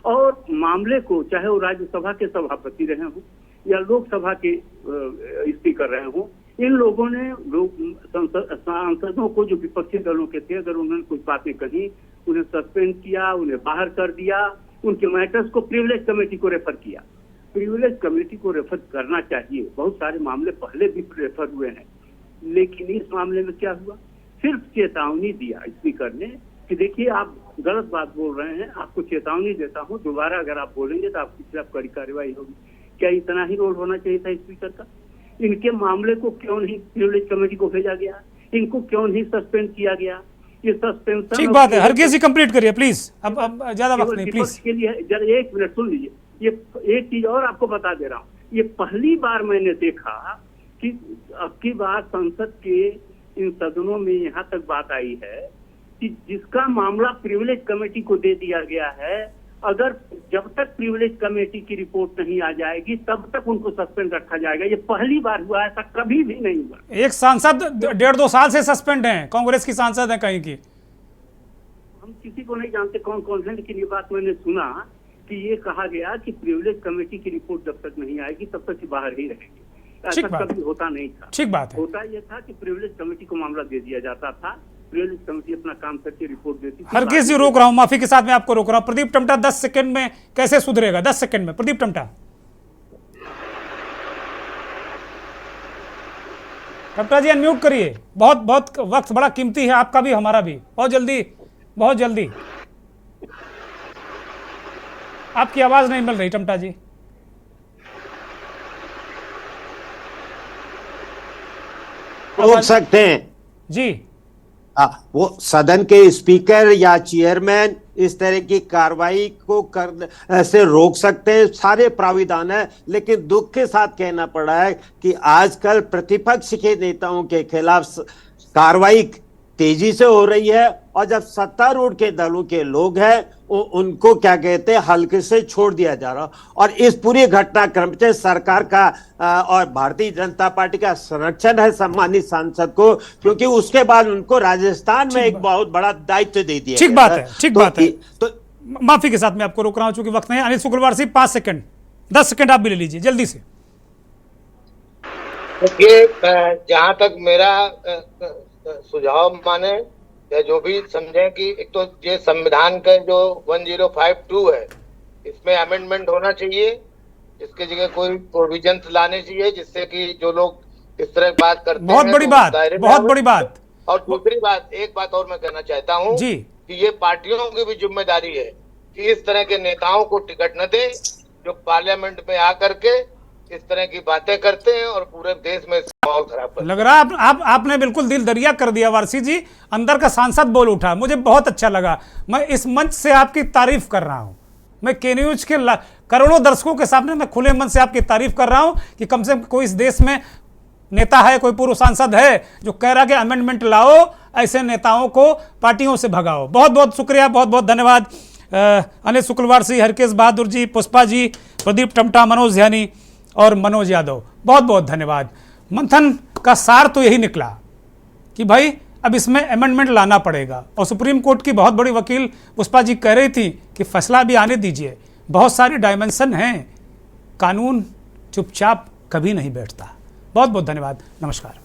[SPEAKER 8] और मामले को, चाहे वो राज्यसभा के सभापति रहे हों या लोकसभा के स्पीकर रहे हों, इन लोगों ने सांसदों को, जो विपक्षी दलों के थे, अगर उन्होंने कुछ बातें कही, उन्हें सस्पेंड किया, उन्हें बाहर कर दिया, उनके मैटर्स को प्रिविलेज कमेटी को रेफर किया। प्रिविलेज कमेटी को रेफर करना चाहिए, बहुत सारे मामले पहले भी रेफर हुए हैं, लेकिन इस मामले में क्या हुआ, सिर्फ चेतावनी दिया स्पीकर ने कि देखिए आप गलत बात बोल रहे हैं, आपको चेतावनी देता हूँ, दोबारा अगर आप बोलेंगे तो आपकी खिलाफ कड़ी कार्रवाई होगी। क्या इतना ही रोल होना चाहिए था स्पीकर का? इनके मामले को क्यों नहीं प्रिविलेज कमेटी को भेजा गया, इनको क्यों नहीं सस्पेंड किया गया? ये सस्पेंशन,
[SPEAKER 1] ठीक बात है, हरकेश जी कंप्लीट करिए प्लीज, अब ज्यादा वक्त नहीं प्लीज।
[SPEAKER 8] के लिए जरा 1 मिनट सुन लीजिए। ये एक चीज और आपको बता दे रहा हूँ, ये पहली बार मैंने देखा कि अब की बार संसद के इन सदनों में यहाँ तक बात आई है कि जिसका मामला प्रिविलेज कमेटी को दे दिया गया है, अगर जब तक प्रिविलेज कमेटी की रिपोर्ट नहीं आ जाएगी तब तक उनको सस्पेंड रखा जाएगा। ये पहली बार हुआ, ऐसा कभी भी नहीं हुआ।
[SPEAKER 1] एक सांसद 1.5-2 साल से सस्पेंड हैं, कांग्रेस की सांसद हैं कहीं की।
[SPEAKER 8] हम किसी को नहीं जानते कौन कौन है, लेकिन ये बात मैंने सुना कि ये कहा गया कि प्रिविलेज कमेटी की रिपोर्ट जब तक नहीं आएगी तब तक बाहर ही रहेगी। ऐसा कभी होता नहीं था।
[SPEAKER 1] ठीक बात है।
[SPEAKER 8] होता यह था कि प्रिविलेज कमेटी को मामला दे दिया जाता था, प्रिविलेज कमेटी अपना काम करके रिपोर्ट देती थी।
[SPEAKER 1] हरकेश जी रोक रहा हूं, माफी के साथ मैं आपको रोक रहा हूं। प्रदीप टम्टा 10 सेकंड में कैसे सुधरेगा? 10 सेकंड में प्रदीप टम्टा। टम्टा जी अनम्यूट करिए, बहुत वक्त बड़ा कीमती है, आपका भी हमारा भी। बहुत जल्दी आपकी आवाज नहीं मिल रही टम्टा जी।
[SPEAKER 4] रोक सकते हैं
[SPEAKER 1] जी।
[SPEAKER 4] वो सदन के स्पीकर या चेयरमैन इस तरह की कार्रवाई को कर से रोक सकते हैं, सारे प्राविधान है। लेकिन दुख के साथ कहना पड़ा है कि आजकल प्रतिपक्ष के नेताओं के खिलाफ कार्रवाई तेजी से हो रही है, और जब सत्तारूढ़ के दलों के लोग हैं उनको क्या कहते हैं हल्के से छोड़ दिया जा रहा। और इस पूरी घटनाक्रम से सरकार का और भारतीय जनता पार्टी का संरक्षण है सम्मानित सांसद को, क्योंकि उसके बाद उनको राजस्थान में एक बहुत बड़ा दायित्व दे दिया।
[SPEAKER 1] ठीक बात है। तो माफी के साथ मैं आपको रोक रहा हूं चूंकि वक्त नहीं। अनिल शुक्रवार से 5 सेकंड 10 सेकंड आप भी ले लीजिए जल्दी से।
[SPEAKER 5] देखिए, जहां तक मेरा सुझाव माने या जो भी समझे कि एक तो ये संविधान का जो 1052 है इसमें अमेंडमेंट होना चाहिए, इसके जगह कोई प्रोविजंस लाने चाहिए जिससे कि जो लोग इस तरह की बात करते हैं।
[SPEAKER 1] बहुत बड़ी बात।
[SPEAKER 5] और दूसरी बात, एक बात और मैं कहना चाहता हूँ कि ये पार्टियों की भी जिम्मेदारी है कि इस तरह के नेताओं को टिकट न दे जो पार्लियामेंट में आकर के इस तरह की बातें करते हैं और पूरे देश में माहौल खराब करते हैं।
[SPEAKER 1] लग रहा है आपने बिल्कुल दिल दरिया कर दिया वारसी जी, अंदर का सांसद बोल उठा, मुझे बहुत अच्छा लगा। मैं इस मंच से आपकी तारीफ कर रहा हूं, मैं के न्यूज के करोड़ों दर्शकों के सामने मैं खुले मन से आपकी तारीफ कर रहा हूं कि कम से कम कोई इस देश में नेता है, कोई पूर्व सांसद है जो कह रहा कि अमेंडमेंट लाओ, ऐसे नेताओं को पार्टियों से भगाओ। बहुत बहुत शुक्रिया, बहुत बहुत धन्यवाद अनिल शुक्रवार सिंह, हरकेश बहादुर जी, पुष्पा जी, प्रदीप टम्टा, मनोज ध्यानी और मनोज यादव, बहुत बहुत धन्यवाद। मंथन का सार तो यही निकला कि भाई अब इसमें अमेंडमेंट लाना पड़ेगा। और सुप्रीम कोर्ट की बहुत बड़ी वकील पुष्पा जी कह रही थी कि फैसला भी आने दीजिए, बहुत सारी डायमेंशन हैं, कानून चुपचाप कभी नहीं बैठता। बहुत बहुत धन्यवाद, नमस्कार।